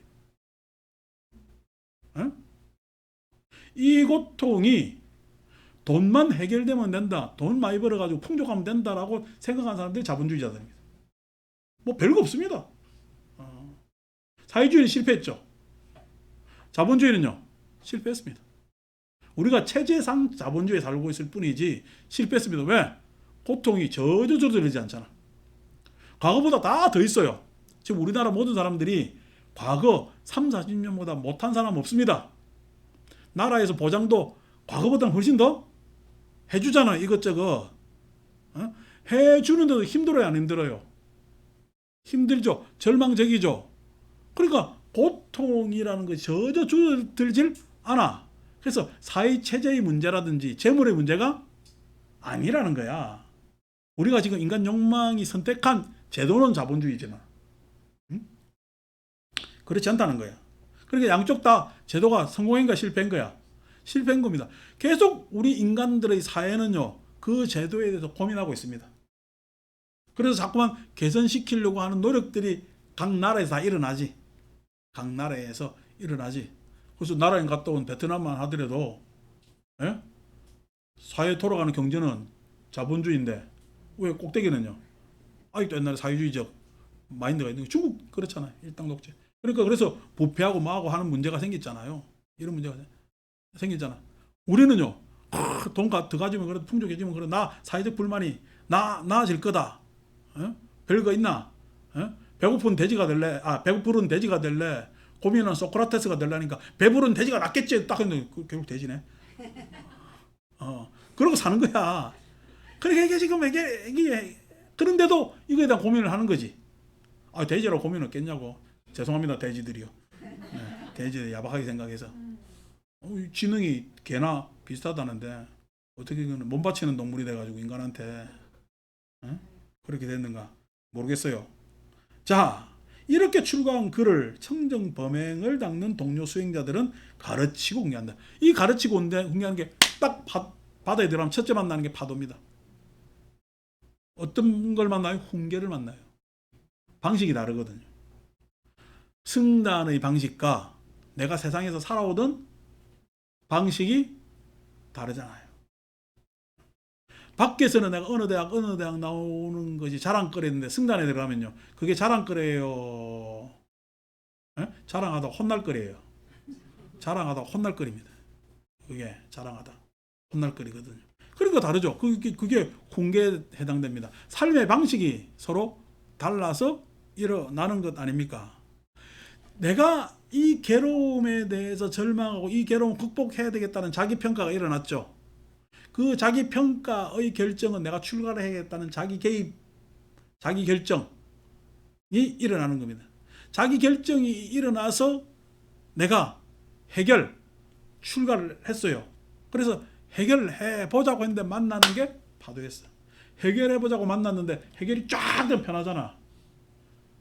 이 고통이 돈만 해결되면 된다, 돈 많이 벌어가지고 풍족하면 된다라고 생각하는 사람들이 자본주의자들입니다. 별거 없습니다. 사회주의는 실패했죠. 자본주의는요 실패했습니다. 우리가 체제상 자본주의에 살고 있을 뿐이지 실패했습니다. 왜? 고통이 저저저들지 않잖아. 과거보다 다 더 있어요. 지금 우리나라 모든 사람들이 과거 3, 40년보다 못한 사람 없습니다. 나라에서 보장도 과거보다 훨씬 더 해주잖아. 이것저것 해주는데도 힘들어요 안 힘들어요? 힘들죠. 절망적이죠. 그러니까 고통이라는 것이 저저 줄어들질 않아. 그래서 사회체제의 문제라든지 재물의 문제가 아니라는 거야. 우리가 지금 인간 욕망이 선택한 제도는 자본주의지만 그렇지 않다는 거야. 그러니까 양쪽 다 제도가 성공인가 실패인 거야. 실패인 겁니다. 계속 우리 인간들의 사회는요 그 제도에 대해서 고민하고 있습니다. 그래서 자꾸만 개선시키려고 하는 노력들이 각 나라에서 다 일어나지. 각 나라에서 일어나지. 그래서 나라에 갔다 온 베트남만 하더라도 사회 돌아가는 경제는 자본주의인데 왜 꼭대기는요 아직도 옛날에 사회주의적 마인드가 있는 게 중국 그렇잖아요. 일당 독재. 그래서 부패하고 뭐하고 하는 문제가 생겼잖아요. 이런 문제가 생겼잖아. 우리는요 돈 더 가지면 그래도 풍족해지면 그래 나 사회적 불만이 나아질 거다. 별거 있나? 배고픈 돼지가 될래? 배고픈 돼지가 될래? 고민은 소크라테스가 되려니까 배부른 돼지가 낫겠지. 딱 했는데 결국 돼지네. 그러고 사는 거야. 그러니까 이게 지금 이게 그런데도 이거에 대한 고민을 하는 거지. 돼지라고 고민 없겠냐고. 죄송합니다 돼지들이요. 네, 돼지 야박하게 생각해서 지능이 개나 비슷하다는데 어떻게 이거는 몸 바치는 동물이 돼가지고 인간한테 그렇게 됐는가 모르겠어요. 자, 이렇게 출가한 그를 청정 범행을 닦는 동료 수행자들은 가르치고 공개한다. 이 가르치고 공개하는 게 딱 바다에 들어가면 첫째 만나는 게 파도입니다. 어떤 걸 만나요? 훈계를 만나요. 방식이 다르거든요. 승단의 방식과 내가 세상에서 살아오던 방식이 다르잖아요. 밖에서는 내가 어느 대학 나오는 것이 자랑거리인데 승단에 들어가면요. 그게 자랑거리예요. 에? 자랑하다 혼날 거리예요. 자랑하다 혼날 거리입니다. 그게 자랑하다 혼날 거리거든요. 그러니까 다르죠. 그게 훈계에 해당됩니다. 삶의 방식이 서로 달라서 일어나는 것 아닙니까? 내가 이 괴로움에 대해서 절망하고 이 괴로움을 극복해야 되겠다는 자기평가가 일어났죠. 그 자기평가의 결정은 내가 출가를 해야겠다는 자기 개입, 자기 결정이 일어나는 겁니다. 자기 결정이 일어나서 내가 출가를 했어요. 그래서 해결해보자고 했는데 만나는 게 파도였어. 해결해보자고 만났는데 해결이 쫙 되면 편하잖아.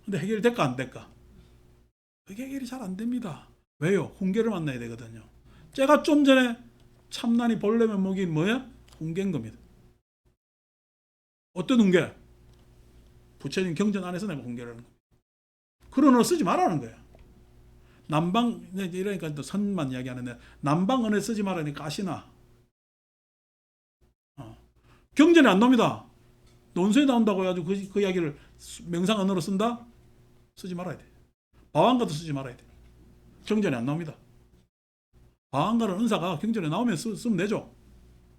근데 해결이 될까 안 될까? 그게 해결이 잘 안 됩니다. 왜요? 훈계를 만나야 되거든요. 제가 좀 전에 참난이 벌레면 먹인 뭐야? 훈계인 겁니다. 어떤 훈계? 부처님 경전 안에서 내가 훈계를 하는 거예요. 그런 언어 쓰지 말라는 거야. 남방, 이러니까 또 선만 이야기하는데, 남방 언어 쓰지 말라니까 아시나? 경전에 안 나옵니다. 논술에 나온다고 해가지고 그 이야기를 명상 언어로 쓴다? 쓰지 말아야 돼. 바왕가도 쓰지 말아야 돼. 경전에 안 나옵니다. 바왕가는 은사가 경전에 나오면 쓰면 되죠.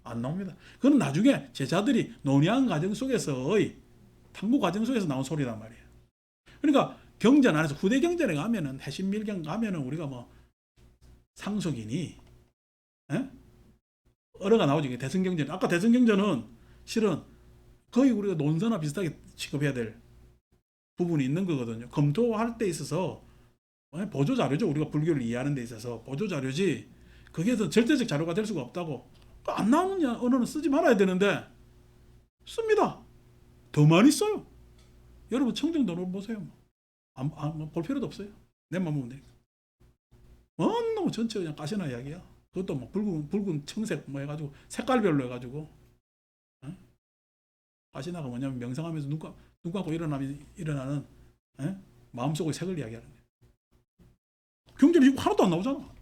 안 나옵니다. 그건 나중에 제자들이 논의한 과정 속에서의 탐구 과정 속에서 나온 소리란 말이에요. 그러니까 경전 안에서 후대 경전에 가면은 해신밀경 가면은 우리가 뭐 상속이니 어려가 나오지. 대승경전. 아까 대승경전은 실은 거의 우리가 논서나 비슷하게 취급해야 될 부분이 있는 거거든요. 검토할 때 있어서 보조 자료죠. 우리가 불교를 이해하는 데 있어서 보조 자료지. 그게 더 절대적 자료가 될 수가 없다고. 안 나오는 언어는 쓰지 말아야 되는데 씁니다. 더 많이 써요. 여러분 청정도로 보세요. 볼 필요도 없어요. 내만 보면 되니까. 너무 전체 그냥 가시나 이야기야. 그것도 뭐 붉은 청색 뭐 해가지고 색깔별로 해가지고 가시나가 뭐냐면 명상하면서 눈 감고 일어나는 마음속의 색을 이야기하는 거예요. 경전이 지금 하나도 안 나오잖아.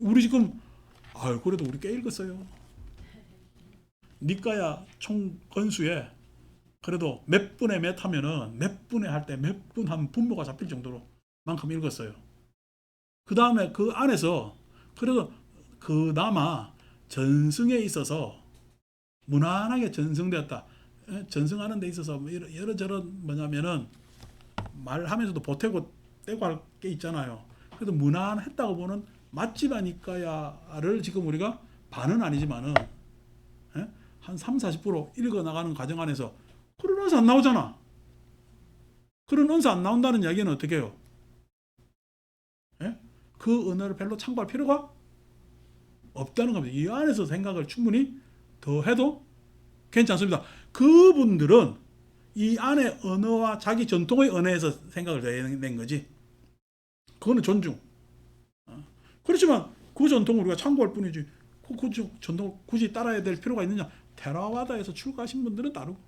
우리 지금 그래도 우리 꽤 읽었어요. 니까야 총 건수에 그래도 몇 분에 몇 하면은 몇 분에 할 때 몇 분 한 분모가 잡힐 정도로 만큼 읽었어요. 그 다음에 그 안에서 그래도 그나마 전승에 있어서 무난하게 전승되었다. 전승하는 데 있어서 여러저런 뭐냐면은 말하면서도 보태고 떼고 할 게 있잖아요. 그래도 무난했다고 보는 맛집 아니까야를 지금 우리가 반은 아니지만은 한 30-40% 읽어나가는 과정 안에서 그런 언사 안 나오잖아. 그런 언사 안 나온다는 이야기는 어떻게 해요? 그 언어를 별로 참고할 필요가 없다는 겁니다. 이 안에서 생각을 충분히 더 해도 괜찮습니다. 그분들은 이 안에 언어와 자기 전통의 언어에서 생각을 낸 거지. 그거는 존중. 그렇지만 그 전통을 우리가 참고할 뿐이지 그 전통을 굳이 따라야 될 필요가 있느냐. 테라와다에서 출가하신 분들은 다르고.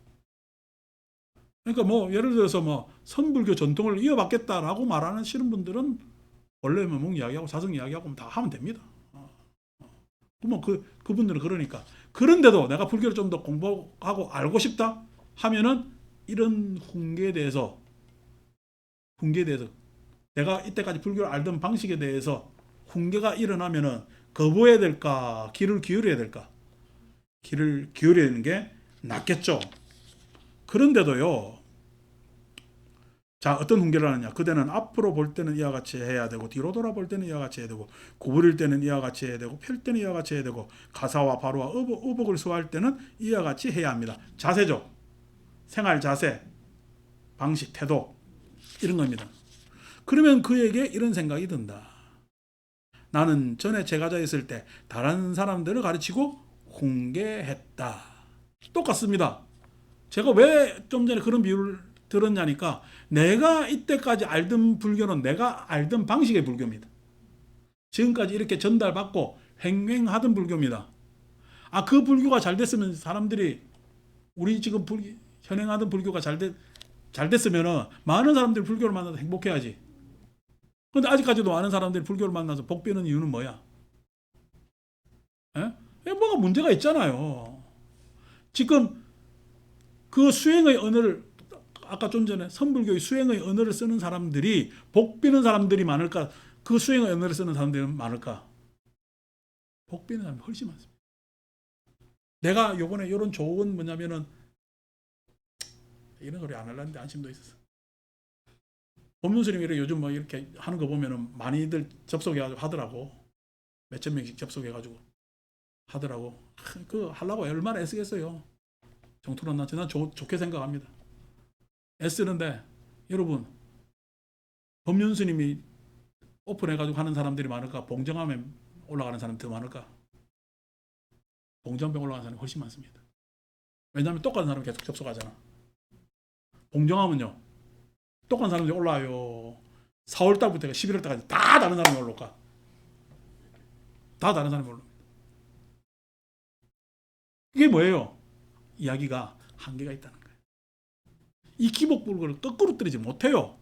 그러니까 뭐 예를 들어서 뭐 선불교 전통을 이어받겠다라고 말하는 싫은 분들은 원래 뭐 이야기하고 사성 이야기하고 다 하면 됩니다. 뭐 그분들은 그러니까. 그런데도 내가 불교를 좀 더 공부하고 알고 싶다 하면은 이런 훈계에 대해서 내가 이때까지 불교를 알던 방식에 대해서 훈계가 일어나면은 거부해야 될까, 귀를 기울여야 될까? 귀를 기울이는 게 낫겠죠. 그런데도요. 자, 어떤 훈계를 하느냐? 그대는 앞으로 볼 때는 이와 같이 해야 되고, 뒤로 돌아볼 때는 이와 같이 해야 되고, 구부릴 때는 이와 같이 해야 되고, 펼 때는 이와 같이 해야 되고, 가사와 바로와 의복을 수호할 때는 이와 같이 해야 합니다. 자세죠. 생활 자세, 방식, 태도 이런 겁니다. 그러면 그에게 이런 생각이 든다. 나는 전에 제가자였을 때 다른 사람들을 가르치고 훈계했다. 똑같습니다. 제가 왜 좀 전에 그런 비유를 들었냐니까 내가 이때까지 알던 불교는 내가 알던 방식의 불교입니다. 지금까지 이렇게 전달받고 횡행하던 불교입니다. 그 불교가 잘 됐으면 사람들이 우리 지금 현행하던 불교가 잘 됐으면은 많은 사람들이 불교를 만나서 행복해야지. 그런데 아직까지도 많은 사람들이 불교를 만나서 복 비는 이유는 뭐야? 뭐가 문제가 있잖아요. 지금 그 수행의 언어를 아까 좀 전에 선불교의 수행의 언어를 쓰는 사람들이 복 비는 사람들이 많을까? 그 수행의 언어를 쓰는 사람들이 많을까? 복 비는 사람이 훨씬 많습니다. 내가 요번에 이런 좋은 뭐냐면은 이런 소리 안 하려는데 안심도 있었어. 법륜스님이 요즘 뭐 이렇게 하는 거 보면은 많이들 접속해가지고 하더라고. 몇천 명씩 접속해가지고 하더라고. 그 하려고 얼마나 애쓰겠어요. 정토론 난 좋게 생각합니다. 애쓰는데 여러분 법륜스님이 오픈해가지고 하는 사람들이 많을까? 봉정함에 올라가는 사람이 더 많을까? 봉정함에 올라가는 사람이 훨씬 많습니다. 왜냐하면 똑같은 사람이 계속 접속하잖아. 봉정함은요. 똑같은 사람들이 올라와요. 4월달부터 11월달까지 다 다른 사람이 올라올까? 다 다른 사람이 올라옵니다. 이게 뭐예요? 이야기가 한계가 있다는 거예요. 이 기복불교를 거꾸로 때리지 못해요.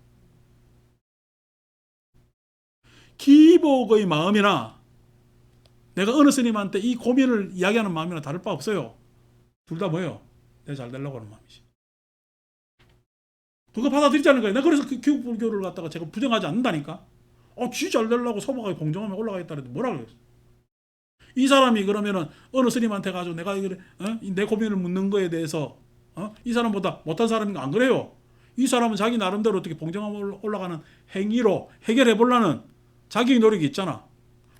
기복의 마음이나 내가 어느 스님한테 이 고민을 이야기하는 마음이나 다를 바 없어요. 둘 다 뭐예요? 내가 잘 되려고 하는 마음이지. 그거 받아들이자는 거예요. 내가 그래서 그 기복불교를 갖다가 제가 부정하지 않는다니까. 지 잘 되려고 소박하게 봉정하면 올라가 있다는데 뭐라 그랬어? 이 사람이 그러면은 어느 스님한테 가지고 내가 내 고민을 묻는 거에 대해서 이 사람보다 못한 사람인가? 안 그래요. 이 사람은 자기 나름대로 어떻게 봉정하면 올라가는 행위로 해결해 보려는 자기 노력이 있잖아.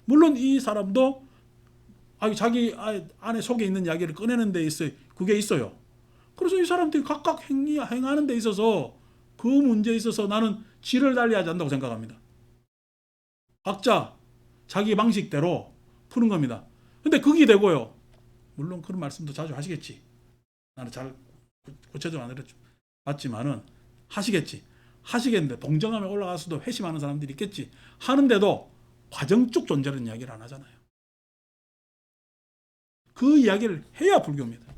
물론 이 사람도 자기 안에 속에 있는 이야기를 꺼내는 데 있어요. 그게 있어요. 그래서 이 사람들이 각각 행하는 데 있어서 그 문제에 있어서 나는 질을 달리하지 않는다고 생각합니다. 각자 자기 방식대로 푸는 겁니다. 근데 그게 되고요. 물론 그런 말씀도 자주 하시겠지. 나는 잘 구체적으로 안 들었지만은 하시겠지. 하시겠는데 봉정함에 올라가서도 회심하는 사람들이 있겠지. 하는데도 과정적 존재라는 이야기를 안 하잖아요. 그 이야기를 해야 불교입니다.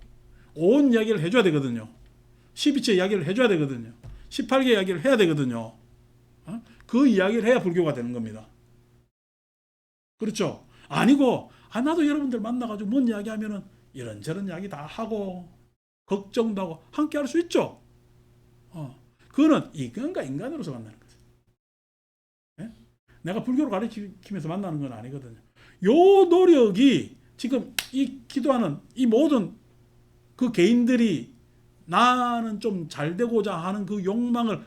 온 이야기를 해줘야 되거든요. 12처 이야기를 해줘야 되거든요. 18개 이야기를 해야 되거든요. 그 이야기를 해야 불교가 되는 겁니다. 그렇죠? 아니고 나도 여러분들 만나가지고 뭔 이야기 하면은 이런저런 이야기 다 하고 걱정도 하고 함께 할 수 있죠. 그거는 인간과 인간으로서 만나는 거죠. 네? 내가 불교를 가르치면서 만나는 건 아니거든요. 요 노력이 지금 이 기도하는 이 모든 그 개인들이 나는 좀 잘 되고자 하는 그 욕망을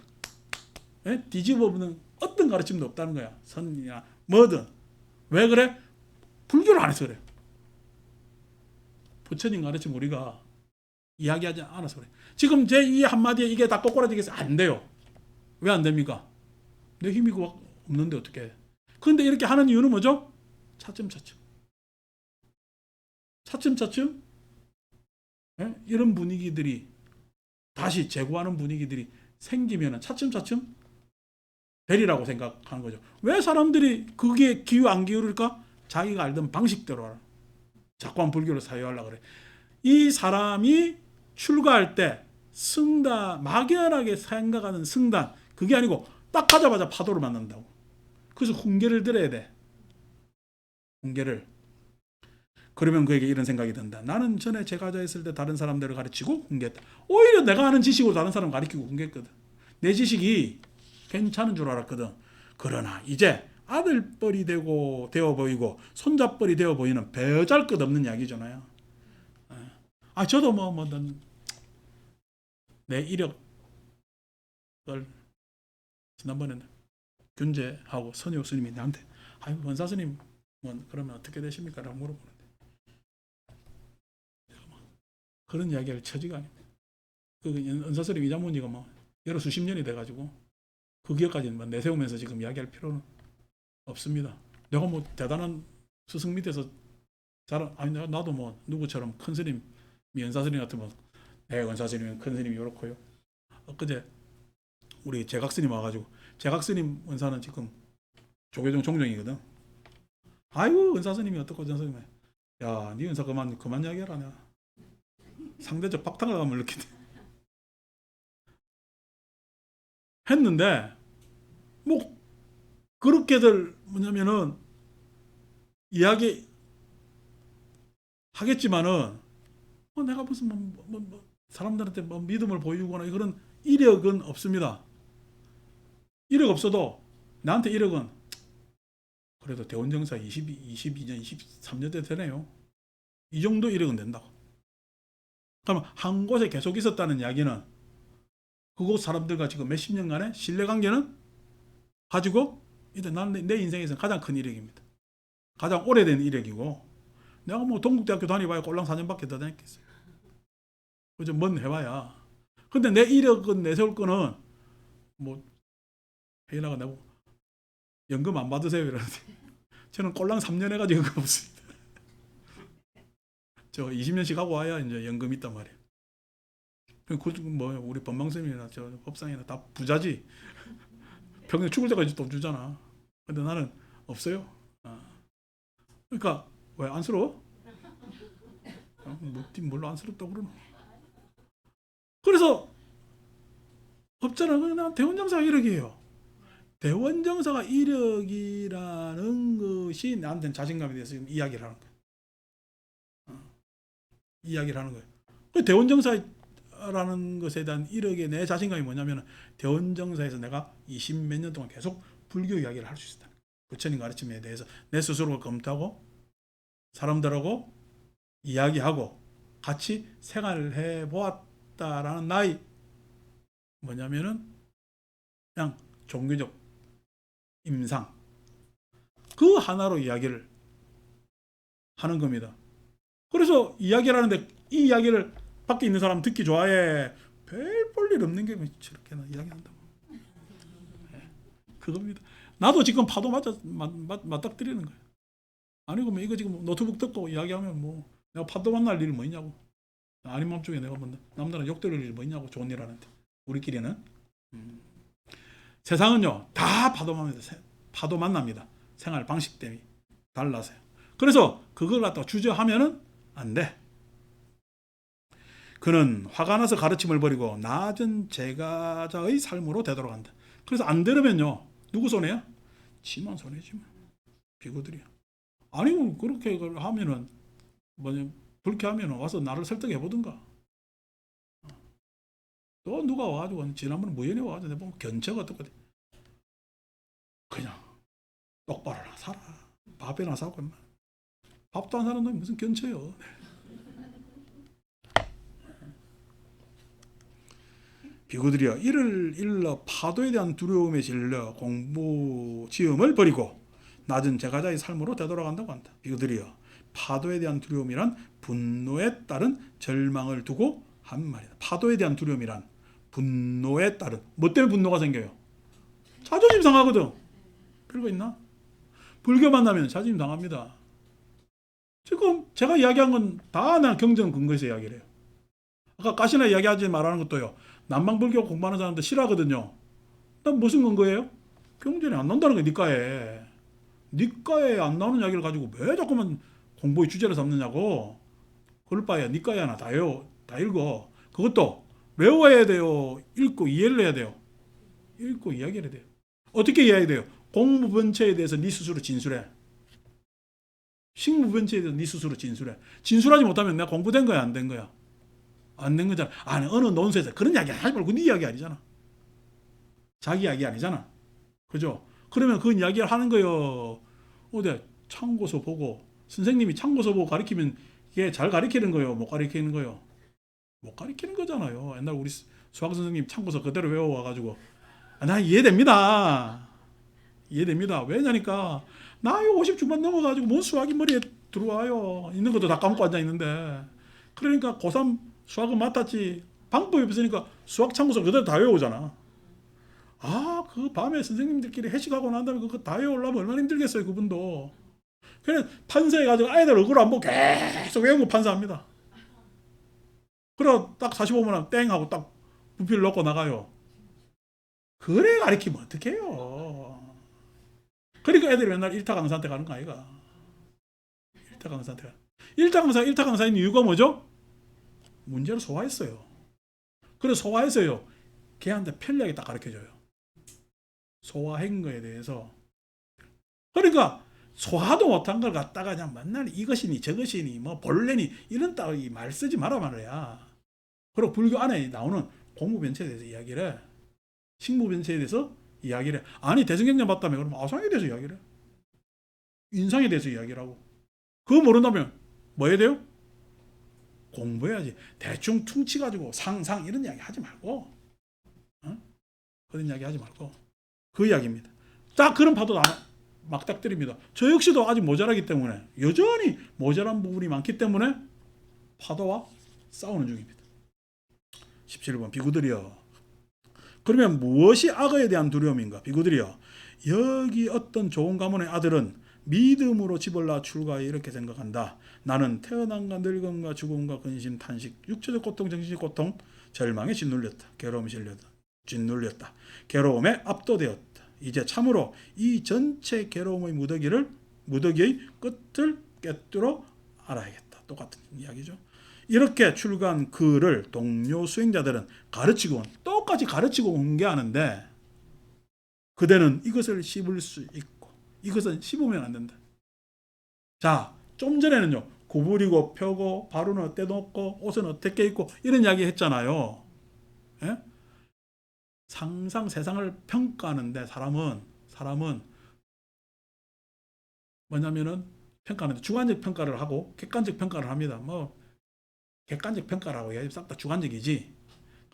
뒤집어보는 어떤 가르침도 없다는 거야. 선이나 뭐든. 왜 그래? 불교를 안 해서 그래. 부처님 가르침 우리가 이야기하지 않아서 그래. 지금 제 이 한마디에 이게 다 꼬꾸라지겠어? 안 돼요. 왜 안 됩니까? 내 힘이 없는데 어떻게 해? 그런데 이렇게 하는 이유는 뭐죠? 차츰차츰. 차츰차츰 이런 분위기들이 다시 재고하는 분위기들이 생기면 차츰차츰 되리라고 생각하는 거죠. 왜 사람들이 그게 안 기울일까? 자기가 알던 방식대로 알아. 자꾸만 불교를 사유하려고 그래. 이 사람이 출가할 때 막연하게 생각하는 승단, 그게 아니고 딱 하자마자 파도를 만난다고. 그래서 훈계를 들어야 돼. 훈계를. 그러면 그에게 이런 생각이 든다. 나는 전에 제가자 있을 때 다른 사람들을 가르치고 훈계했다. 오히려 내가 아는 지식으로 다른 사람 가르치고 훈계했거든. 내 지식이 괜찮은 줄 알았거든. 그러나 이제 아들뻘이 되어 보이고 손자뻘이 되어 보이는 배잘 것 없는 이야기잖아요. 저도 내 이력을 지난번에 균제하고 선유 스님이 나한테 원사 스님 그러면 어떻게 되십니까? 라고 물어보는데 그런 이야기를 처지가 아닙니다. 그 원사 스님 이장문 지가 여러 수십 년이 돼가지고 그 기억까지는 내세우면서 지금 이야기할 필요는 없습니다. 내가 대단한 스승 밑에서 나도 누구처럼 큰 스님, 연사 스님 같으면 원사 스님은 큰 스님이 이렇고요. 엊그제 우리 제각스님 와가지고, 제각스님 은사는 지금 조계종 총정이거든. 아이고 은사 스님이 어떻고 은사 스님이, 야, 네 은사 그만 이야기해라. 내가 상대적 박탈을 가면 이렇게 했는데, 뭐 그렇게들 뭐냐면은 이야기 하겠지만은 내가 무슨 사람들한테 믿음을 보이거나 그런 이력은 없습니다. 이력 없어도 나한테 이력은 그래도 대원정사 22년, 23년 때 되네요. 이 정도 이력은 된다고. 그러면 한 곳에 계속 있었다는 이야기는 그곳 사람들과 지금 몇십 년간의 신뢰관계는 가지고 이제 나는 내 인생에서 가장 큰 이력입니다. 가장 오래된 이력이고, 내가 뭐 동국대학교 다니봐야 꼴랑 4년밖에 더 다녔겠어요. 그죠? 먼 해봐야. 근데 내 이력은 내세울 거는 뭐 혜인아가 내고 연금 안 받으세요 이러는데 저는 꼴랑 3년 해가지고 연금 없습니다. 저 20년씩 하고 와야 이제 연금 있단 말이에요. 뭐 우리 법망스님이나 저 법상이나 다 부자지. 평생 죽을 때까지 돈 주잖아. 근데 나는 없어요. 그러니까 왜 안쓰러워? 뭘로 안쓰럽다고 그러노? 그래서 없잖아. 그냥 대원정사가 이력이에요. 대원정사가 이력이라는 것이 나한테는 자신감에 대해서 지금 이야기를 하는 거예요. 이야기를 하는 거예요. 대원정사라는 것에 대한 이력의 내 자신감이 뭐냐면, 대원정사에서 내가 20몇 년 동안 계속 불교 이야기를 할 수 있다. 부처님 가르침에 대해서 내 스스로가 검토하고 사람들하고 이야기하고 같이 생활을 해보았다라는 나의 뭐냐면은 그냥 종교적 임상, 그 하나로 이야기를 하는 겁니다. 그래서 이야기를 하는데 이 이야기를 밖에 있는 사람 듣기 좋아해. 별 볼 일 없는 게 저렇게나 이야기한다고. 그겁니다. 나도 지금 파도 맞닥뜨리는 거예요. 아니고 뭐 이거 지금 노트북 듣고 이야기하면 뭐 내가 파도 만날 일 뭐 있냐고. 아닌 맘중에 내가 뭐 남들은 욕 들을 일 뭐 있냐고. 좋은 일 하는데 우리끼리는. 세상은요 다 파도 만납니다. 생활 방식 때문에 달라서요. 그래서 그걸 갖다 주저하면은 안 돼. 그는 화가 나서 가르침을 버리고 낮은 제가자의 삶으로 되돌아간다. 그래서 안 들으면요 누구 손해야? 지만 손해지만. 비구들이야. 아니면 그렇게 하면은 그렇게 하면은 와서 나를 설득해 보든가. 또 누가 와가지고 지난번에 무연히 와가지고 내가 보면 견체가 어떡하지? 그냥 똑바로 살아. 밥이나 사고 임마. 밥도 안 사는 놈이 무슨 견체요? 비구들이여, 이를 일러 파도에 대한 두려움에 질려 공부 지음을 버리고 낮은 제가자의 삶으로 되돌아간다고 한다. 비구들이여, 파도에 대한 두려움이란 분노에 따른 절망을 두고 한 말이다. 파도에 대한 두려움이란 분노에 따른, 뭐 때문에 분노가 생겨요? 자존심 상하거든. 별거 있나? 불교 만나면 자존심 당합니다. 지금 제가 이야기한 건 다 나 경전 근거에서 이야기를 해요. 아까 가시나 이야기하지 말라는 것도요. 남방불교 공부하는 사람들 싫어하거든요. 난 무슨 근거예요? 경전이 안 나온다는 거예요. 니까에. 니까에 안 나오는 이야기를 가지고 왜 자꾸만 공부의 주제를 삼느냐고. 그럴 바에야 니까에 하나 다 읽어. 그것도 외워야 돼요. 읽고 이해를 해야 돼요. 읽고 이야기를 해야 돼요. 어떻게 이해해야 돼요? 공무변체에 대해서 네 스스로 진술해. 식무변체에 대해서 네 스스로 진술해. 진술하지 못하면 내가 공부된 거야, 안 된 거야? 안 된 거잖아. 아니, 어느 논술에서 그런 이야기 하지 말고 네 이야기 아니잖아. 자기 이야기 아니잖아. 그죠? 그러면 그 이야기를 하는 거요. 어디 참고서 보고 선생님이 참고서 보고 가르치면 이게 잘 가르치는 거요, 못 가르치는 거요? 못 가르치는 거잖아요. 옛날 우리 수학 선생님 참고서 그대로 외워와가지고 나 이해됩니다. 이해됩니다. 왜냐니까 나 이거 50 중반 넘어가지고 뭔 수학이 머리에 들어와요. 있는 것도 다 까먹고 앉아있는데. 그러니까 고3 수학은 맡았지 방법이 없으니까 수학 참고서 그대로 다 외우잖아. 그 밤에 선생님들끼리 회식하고 난 다음에 그거 다 외우려면 얼마나 힘들겠어요, 그분도. 그래 판서해가지고 아이들 얼굴 안 보고 계속 외우고 판서합니다. 그래 딱 45분 하면 땡 하고 딱 부피를 넣고 나가요. 그래 가르치면 어떡해요. 그러니까 애들이 맨날 일타 강사한테 가는 거 아이가. 일타 강사한테 가. 일타 강사인 이유가 뭐죠? 문제를 소화했어요. 그래서 소화해서요. 걔한테 편리하게 딱 가르쳐줘요. 소화한 거에 대해서. 그러니까 소화도 못한 걸 갖다가 그냥 맨날 이것이니 저것이니 뭐 본래니 이런 따위 말 쓰지 마라 말이야. 그리고 불교 안에 나오는 공무변체에 대해서 이야기를 해. 식무변체에 대해서 이야기를 해. 아니 대승경전 봤다며 그러면 아상에 대해서 이야기를 해. 인상에 대해서 이야기를 하고. 그거 모른다면 뭐 해야 돼요? 공부해야지. 대충 퉁치가지고 상상 이런 이야기 하지 말고, 어? 그런 이야기 하지 말고 그 이야기입니다. 딱 그런 파도 막닥뜨립니다. 저 역시도 아직 모자라기 때문에 여전히 모자란 부분이 많기 때문에 파도와 싸우는 중입니다. 17번 비구들이여. 그러면 무엇이 악어에 대한 두려움인가? 비구들이여. 여기 어떤 좋은 가문의 아들은 믿음으로 집을 낳아 출가해 이렇게 생각한다. 나는 태어남과 늙음과 죽음과 근심, 탄식, 육체적 고통, 정신적 고통, 절망에 짓눌렸다. 괴로움에 짓눌렸다. 괴로움에 압도되었다. 이제 참으로 이 전체 괴로움의 무더기의 끝을 꿰뚫어 알아야겠다. 똑같은 이야기죠. 이렇게 출가한 그를 동료 수행자들은 가르치고 똑같이 가르치고 공개하는데 그대는 이것을 씹을 수 있고 이것은 씹으면 안 된다. 자, 좀 전에는요. 구부리고 펴고 바로는 어때 놓고 옷은 어떻게 입고 이런 이야기 했잖아요. 예? 상상 세상을 평가하는데 사람은 뭐냐면은 평가하는데 주관적 평가를 하고 객관적 평가를 합니다. 뭐 객관적 평가라고 해야지 싹 다 주관적이지.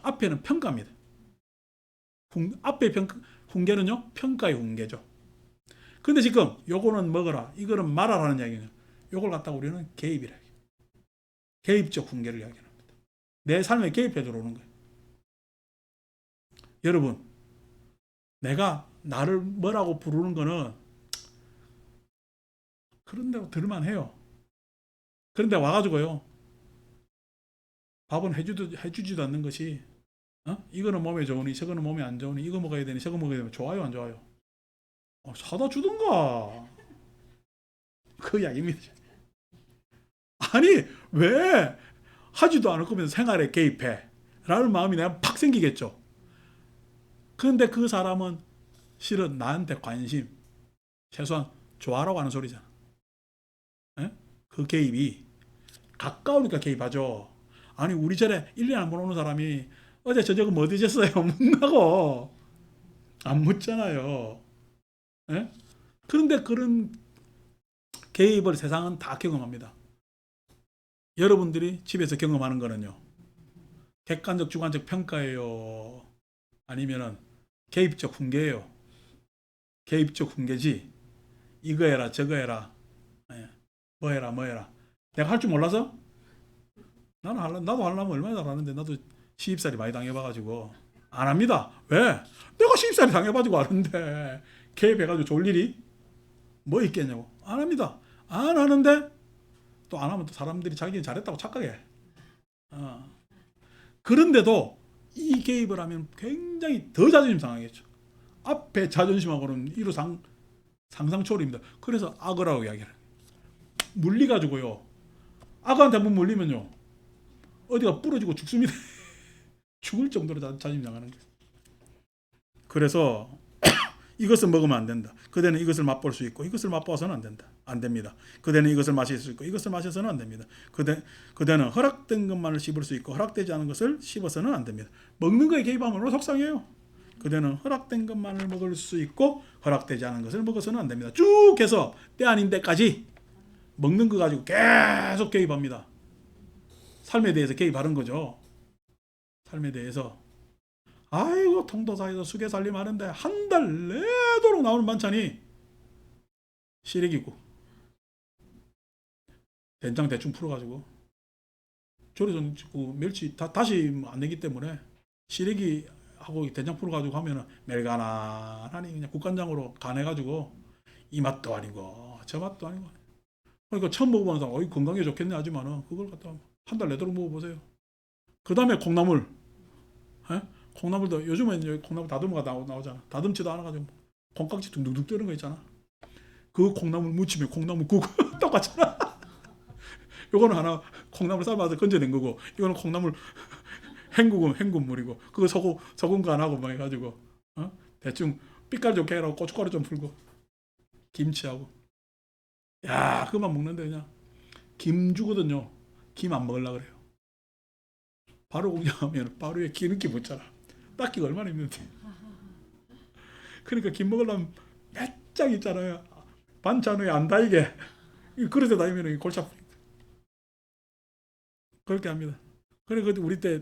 앞에는 평가입니다. 앞에 훈계는요 평가의 훈계죠. 근데 지금 요거는 먹어라 이거는 말아라는 이야기는 요걸 갖다가 우리는 개입이라 해요. 개입적 훈계를 이야기합니다. 내 삶에 개입해 들어오는 거예요. 여러분 내가 나를 뭐라고 부르는 거는 그런데 들을만 해요. 그런데 와가지고요 밥은 해주지도 않는 것이 이거는 몸에 좋으니 저거는 몸에 안 좋으니 이거 먹어야 되니 저거 먹어야 되니 좋아요 안 좋아요? 사다 주던가 그 이야기입니다. 아니 왜 하지도 않을 거면서 생활에 개입해 라는 마음이 내가 팍 생기겠죠. 그런데 그 사람은 실은 나한테 관심 최소한 좋아라고 하는 소리잖아. 에? 그 개입이 가까우니까 개입하죠. 아니 우리 절에 1년에 한 번 오는 사람이 어제 저녁은 뭐 드셨어요? 묻나고 안 묻잖아요. 에? 그런데 그런 개입을 세상은 다 경험합니다. 여러분들이 집에서 경험하는 거는요. 객관적 주관적 평가예요. 아니면은 개입적 훈계예요. 개입적 훈계지. 이거 해라 저거 해라. 뭐 해라 뭐 해라. 내가 할 줄 몰라서? 나도 하려면 얼마나 잘하는데 나도 시집살이 많이 당해봐가지고 안 합니다. 왜? 내가 시집살이 당해가지고 아는데 개입해가지고 좋을 일이 뭐 있겠냐고. 안 합니다. 안 하는데 또 안 하면 또 사람들이 자기는 잘했다고 착각해. 그런데도 이 개입을 하면 굉장히 더 자존심 상하겠죠. 앞에 자존심하고는 이루 상상초월입니다. 그래서 악어라고 이야기를 해요. 물리가지고요. 악어한테 한번 물리면요. 어디가 부러지고 죽습니다. 죽을 정도로 자존심 상하는 거예요. 그래서 이것을 먹으면 안 된다. 그대는 이것을 맛볼 수 있고 이것을 맛보아서는 안 된다. 안 됩니다. 그대는 이것을 마실 수 있고 이것을 마셔서는 안 됩니다. 그대는 허락된 것만을 씹을 수 있고 허락되지 않은 것을 씹어서는 안 됩니다. 먹는 거에 개입하면 속상해요. 그대는 허락된 것만을 먹을 수 있고 허락되지 않은 것을 먹어서는 안 됩니다. 쭉 해서 때 아닌 때까지 먹는 거 가지고 계속 개입합니다. 삶에 대해서 개입하는 거죠. 삶에 대해서 아이고 통도사에서 수개살림 하는데 한 달 내도록 나오는 반찬이 시래기국 된장 대충 풀어가지고 조리서 그 멸치 다시 안 내기 때문에 시래기하고 된장 풀어가지고 하면은 멜가나하니 그냥 국간장으로 간해가지고 이 맛도 아니고 저 맛도 아니고 그러니까 처음 먹어보는 사람 어이 건강에 좋겠네 하지만은 그걸 갖다 한 달 내도록 먹어보세요. 그 다음에 콩나물 콩나물도 요즘은 이제 콩나물 다듬어가 나오잖아. 다듬지도 않아가지고 콩깍지 둥둥둥 뜨는 거 있잖아. 그 콩나물 무치면 콩나물국 똑같잖아. 요거는 하나 콩나물 삶아서 건져낸 거고, 이거는 콩나물 헹군물이고, 그거 소금 간하고 뭐 해가지고 대충 빛깔 좋게 해라고 고춧가루 좀 풀고 김치하고, 야 그만 먹는데 그냥 김 주거든요. 김 안 먹으려 그래요. 바로 공장하면 바로에 기름기 묻잖아. 닦기가 얼마나 힘든데. 그러니까 김 먹으려면 몇 장 있잖아요. 반찬 후에 안 다이게 그릇에 다이면 골치 아프니까 그렇게 합니다. 그래 그 우리 때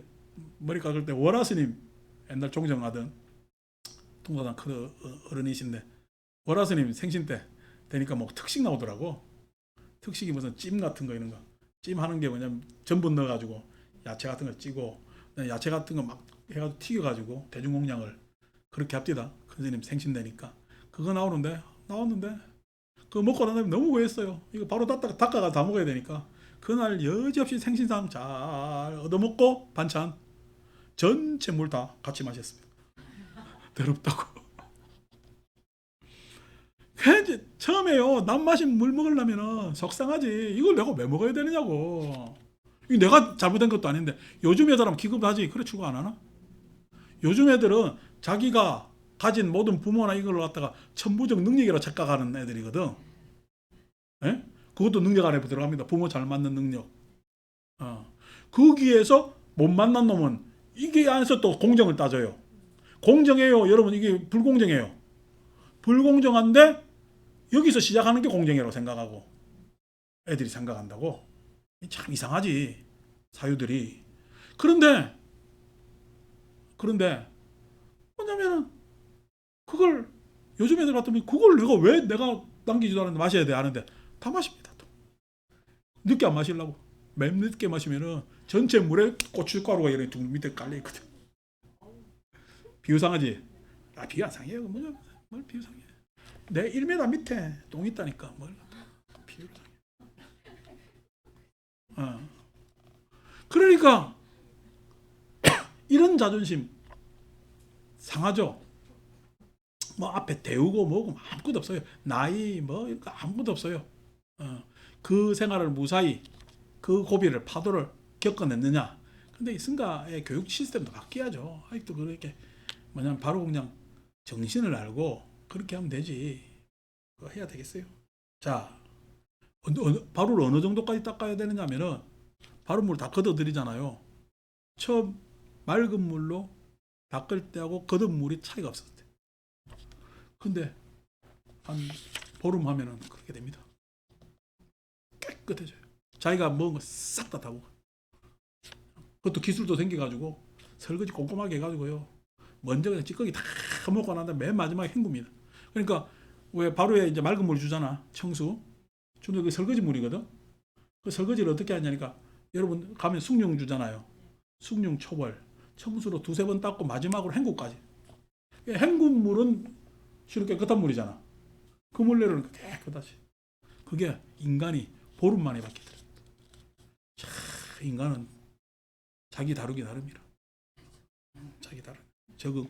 머리 깎을 때 월화스님, 옛날 종정하던 동사단 큰 어른이신데, 월화스님 생신 때 되니까 뭐 특식 나오더라고. 특식이 무슨 찜 같은 거 이런 거. 찜 하는 게 뭐냐면 전분 넣어가지고 야채 같은 거 찌고, 야채 같은 거 막 해가지고 튀겨가지고 대중공양을 그렇게 합디다. 큰 스님 생신 되니까 그거 나왔는데 그거 먹고 난 다음에 너무 후회했어요. 이거 바로 닦아가 다 먹어야 되니까 그날 여지없이 생신상 잘 얻어먹고 반찬 전체 물 다 같이 마셨습니다. 더럽다고. 이제 처음에요. 남 마신 물 먹으려면 속상하지. 이걸 내가 왜 먹어야 되느냐고. 이거 내가 잘못된 것도 아닌데 요즘 애들하면 기급하지. 그래 추구 안 하나? 요즘 애들은 자기가 가진 모든 부모나 이걸 갖다가 천부적 능력이라고 착각하는 애들이거든. 예? 그것도 능력 안에 들어갑니다. 부모 잘 맞는 능력. 거기에서 못 만난 놈은 이게 안에서 또 공정을 따져요. 공정해요. 여러분 이게 불공정해요. 불공정한데 여기서 시작하는 게 공정이라고 생각하고 애들이 생각한다고. 참 이상하지. 사유들이. 그런데 뭐냐면은 그걸 요즘 애들 같으면 그걸 내가 남기지도 않았는데 마셔야 돼 하는데 다 마십니다. 또. 늦게 안 마시려고. 맨 늦게 마시면은 전체 물에 고춧가루가 이렇게 밑에 깔려 있거든. 비유상하지? 아 비유 안 상해요. 뭘 비유상해? 내 1m 밑에 똥 있다니까 뭘 비유를 상해. 그러니까 이런 자존심 상하죠. 뭐 앞에 대우고 뭐고 아무것도 없어요. 나이 뭐 이런 거 아무것도 없어요. 그 생활을 무사히 그 고비를 파도를 겪어냈느냐. 근데 이 승가의 교육 시스템도 바뀌어야죠. 아직도 그렇게 뭐냐면 바로 그냥 정신을 알고 그렇게 하면 되지. 그거 해야 되겠어요. 자, 바로를 어느 정도까지 닦아야 되느냐면은 바른 물 다 걷어들이잖아요. 처음 맑은 물로 닦을 때하고 걷은 물이 차이가 없었을 때. 근데 한 보름 하면은 그렇게 됩니다. 깨끗해져요. 자기가 먹은 거 싹 다 타고. 그것도 기술도 생겨가지고 설거지 꼼꼼하게 해가지고요. 먼저 그냥 찌꺼기 다 먹고 난 다음에 맨 마지막에 헹굽니다. 그러니까 왜 바로에 이제 맑은 물 주잖아. 청수. 주는 그 설거지 물이거든. 그 설거지를 어떻게 하냐니까 여러분 가면 숭늉 주잖아요. 숭늉 초벌. 청수로 두세 번 닦고 마지막으로 헹구까지. 헹군 물은 실은 깨끗한 물이잖아. 그 물레로는 깨끗하지. 그게 인간이 보름 만에 바뀌더라. 자, 인간은 자기 다루기 나름이라. 자기 다름. 적응.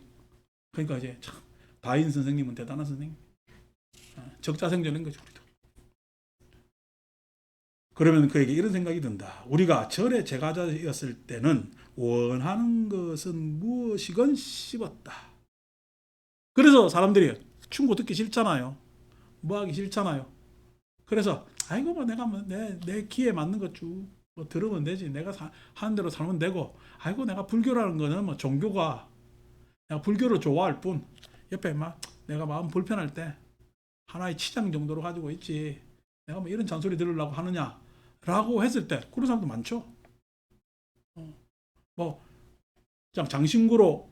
그러니까 이제 참 다인 선생님은 대단한 선생님. 적자생존인 거죠, 우리도. 그러면 그에게 이런 생각이 든다. 우리가 절의 제가자였을 때는 원하는 것은 무엇이건 씹었다. 그래서 사람들이 충고 듣기 싫잖아요. 뭐 하기 싫잖아요. 그래서 아이고 뭐 내가 뭐 내 기에 맞는 것뭐 들으면 되지. 내가 하는 대로 살면 되고. 아이고 내가 불교라는 거는 뭐 종교가 내가 불교를 좋아할 뿐 옆에 막 내가 마음 불편할 때 하나의 치장 정도로 가지고 있지. 내가 뭐 이런 잔소리 들으려고 하느냐라고 했을 때 그런 사람도 많죠. 뭐 장신구로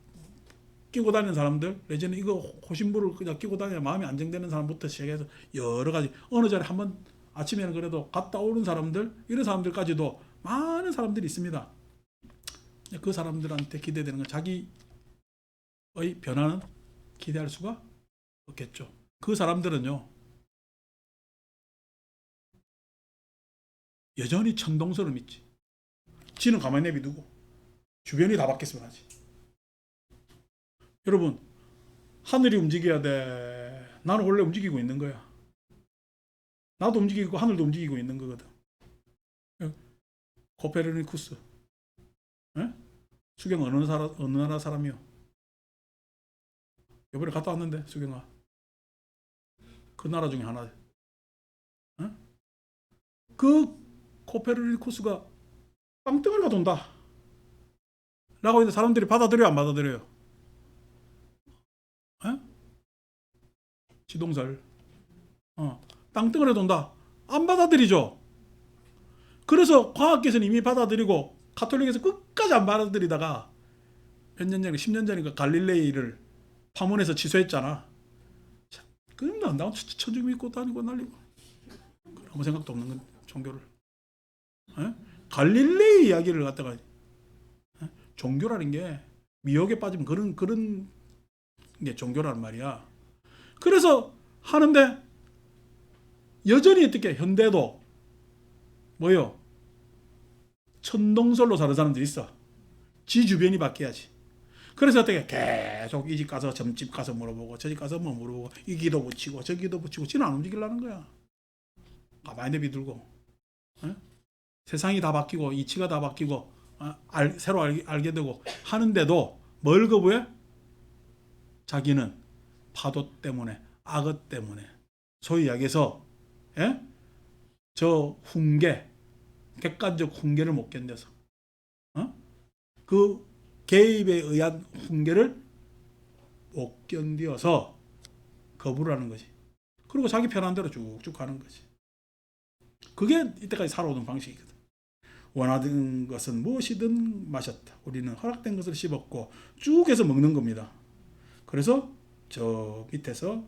끼고 다니는 사람들, 내지는 이거 호신부를 그냥 끼고 다니는 마음이 안정되는 사람부터 시작해서 여러 가지 어느 자리 한번 아침에는 그래도 갔다 오는 사람들, 이런 사람들까지도 많은 사람들이 있습니다. 그 사람들한테 기대되는 건 자기의 변화는 기대할 수가 없겠죠. 그 사람들은요 여전히 천동설을 믿지. 지는 가만히 내비두고 주변이 다 바뀌었으면 하지. 여러분, 하늘이 움직여야 돼. 나는 원래 움직이고 있는 거야. 나도 움직이고 하늘도 움직이고 있는 거거든. 코페르니쿠스. 에? 수경 어느 나라 사람이요? 이번에 갔다 왔는데 수경아. 그 나라 중에 하나. 에? 그 코페르니쿠스가 빵덩어리가 돈다. 라고 했는데 사람들이 받아들여요, 안 받아들여요? 에? 지동설. 땅덩어리 돈다. 안 받아들이죠. 그래서 과학계에서는 이미 받아들이고 가톨릭에서 끝까지 안 받아들이다가 몇 년 전에 10년 전인가 갈릴레이를 파문해서 취소했잖아. 그럼 나 천주 믿고 다니고 난리고 아무 생각도 없는 건 종교를. 에? 갈릴레이 이야기를 갖다가 종교라는 게 미혹에 빠지면 그런 게 종교라는 말이야. 그래서 하는데 여전히 어떻게 현대도 뭐요? 천동설로 사는 사람들이 있어. 지 주변이 바뀌어야지. 그래서 어떻게 계속 이 집 가서 점집 가서 물어보고 저 집 가서 뭐 물어보고 이 기도 붙이고 저 기도 붙이고 지는 안 움직이려는 거야. 가만히 내비들고. 세상이 다 바뀌고 이치가 다 바뀌고 새로 알게 되고 하는데도 뭘 거부해? 자기는 파도 때문에 악어 때문에 소위 이야기해서 저 훈계 객관적 훈계를 못 견뎌서 그 개입에 의한 훈계를 못 견디어서 거부를 하는 거지. 그리고 자기 편한 대로 쭉쭉 가는 거지. 그게 이때까지 살아오던 방식이거든. 원하던 것은 무엇이든 마셨다. 우리는 허락된 것을 씹었고 쭉 해서 먹는 겁니다. 그래서 저 밑에서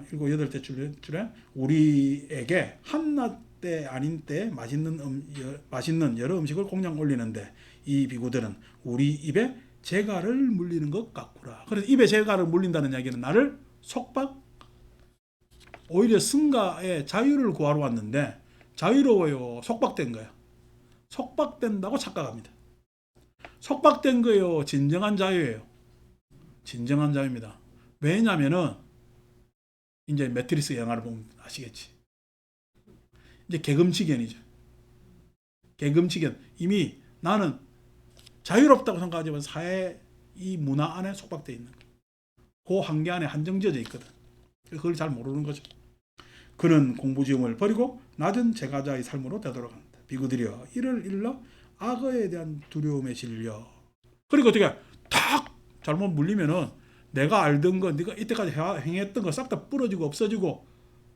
7, 8대 줄에 우리에게 한낮 때 아닌 때 맛있는 여러 음식을 공양 올리는데 이 비구들은 우리 입에 재갈을 물리는 것 같구나. 그래서 입에 재갈을 물린다는 이야기는 나를 오히려 승가의 자유를 구하러 왔는데 자유로워요. 속박된 거야. 속박된다고 착각합니다. 속박된 거예요. 진정한 자유예요. 진정한 자유입니다. 왜냐면은 이제 매트리스 영화를 보면 아시겠지. 이제 개금치견이죠. 개금치견. 이미 나는 자유롭다고 생각하지만 사회 이 문화 안에 속박되어 있는 거예요. 그 한계 안에 한정지어져 있거든. 그걸 잘 모르는 거죠. 그는 공부지음을 버리고 낮은 제가자의 삶으로 되돌아간다. 비구들이여 이를 일러 악어에 대한 두려움에 질려. 그리고 어떻게 탁 잘못 물리면은 내가 알던 거 네가 이때까지 행했던 거 싹 다 부러지고 없어지고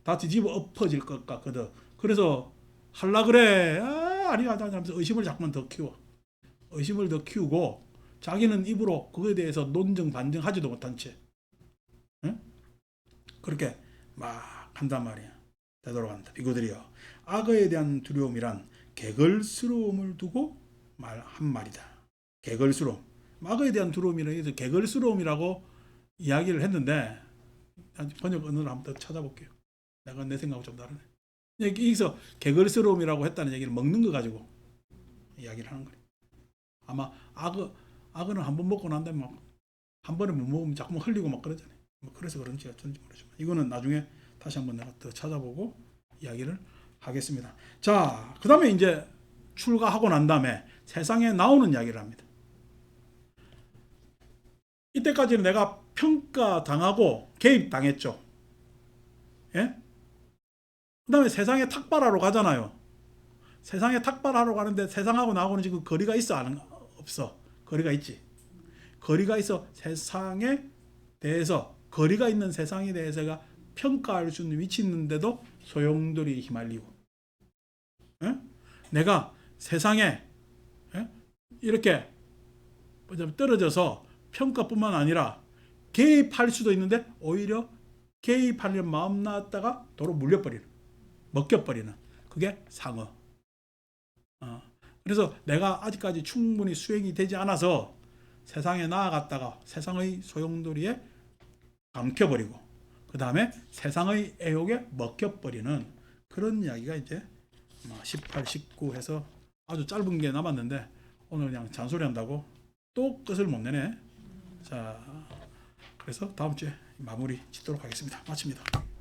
다 뒤집어 엎어질 것 같거든. 그래서 할라 그래. 아니야 하면서 의심을 자꾸만 더 키워. 의심을 더 키우고 자기는 입으로 그거에 대해서 논증 반증하지도 못한 채 그렇게 막 한단 말이야. 되돌아간다. 비구들이여 악어에 대한 두려움이란 개걸스러움을 두고 한 말이다. 개걸스러움. 악어에 대한 두려움이라는 게 개걸스러움이라고 이야기를 했는데 번역 언어를 한번 더 찾아볼게요. 내가 내 생각하고 좀 다르네. 여기서 개걸스러움이라고 했다는 얘기는 먹는 거 가지고 이야기를 하는 거예요. 아마 악어는 한 번 먹고 난 다음에 막 한 번에 못 먹으면 자꾸 흘리고 막 그러잖아요. 그래서 그런지 어쩐지 모르지만 이거는 나중에 다시 한번 내가 더 찾아보고 이야기를 하겠습니다. 자, 그 다음에 이제 출가하고 난 다음에 세상에 나오는 이야기를 합니다. 이때까지는 내가 평가당하고 개입당했죠. 예? 그 다음에 세상에 탁발하러 가잖아요. 세상에 탁발하러 가는데 세상하고 나하고는 지금 거리가 있어? 없어? 거리가 있지. 거리가 있어. 세상에 대해서 거리가 있는 세상에 대해서가 평가할 수 있는 위치 있는데도 소용돌이에 휘말리고 내가 세상에 이렇게 떨어져서 평가뿐만 아니라 개입할 수도 있는데 오히려 개입하려는 마음 나왔다가 도로 물려버리는 먹혀버리는 그게 상어. 그래서 내가 아직까지 충분히 수행이 되지 않아서 세상에 나아갔다가 세상의 소용돌이에 감켜버리고 그 다음에 세상의 애욕에 먹혀버리는 그런 이야기가 이제 18, 19 해서 아주 짧은 게 남았는데 오늘 그냥 잔소리 한다고 또 끝을 못 내네. 자, 그래서 다음 주에 마무리 짓도록 하겠습니다. 마칩니다.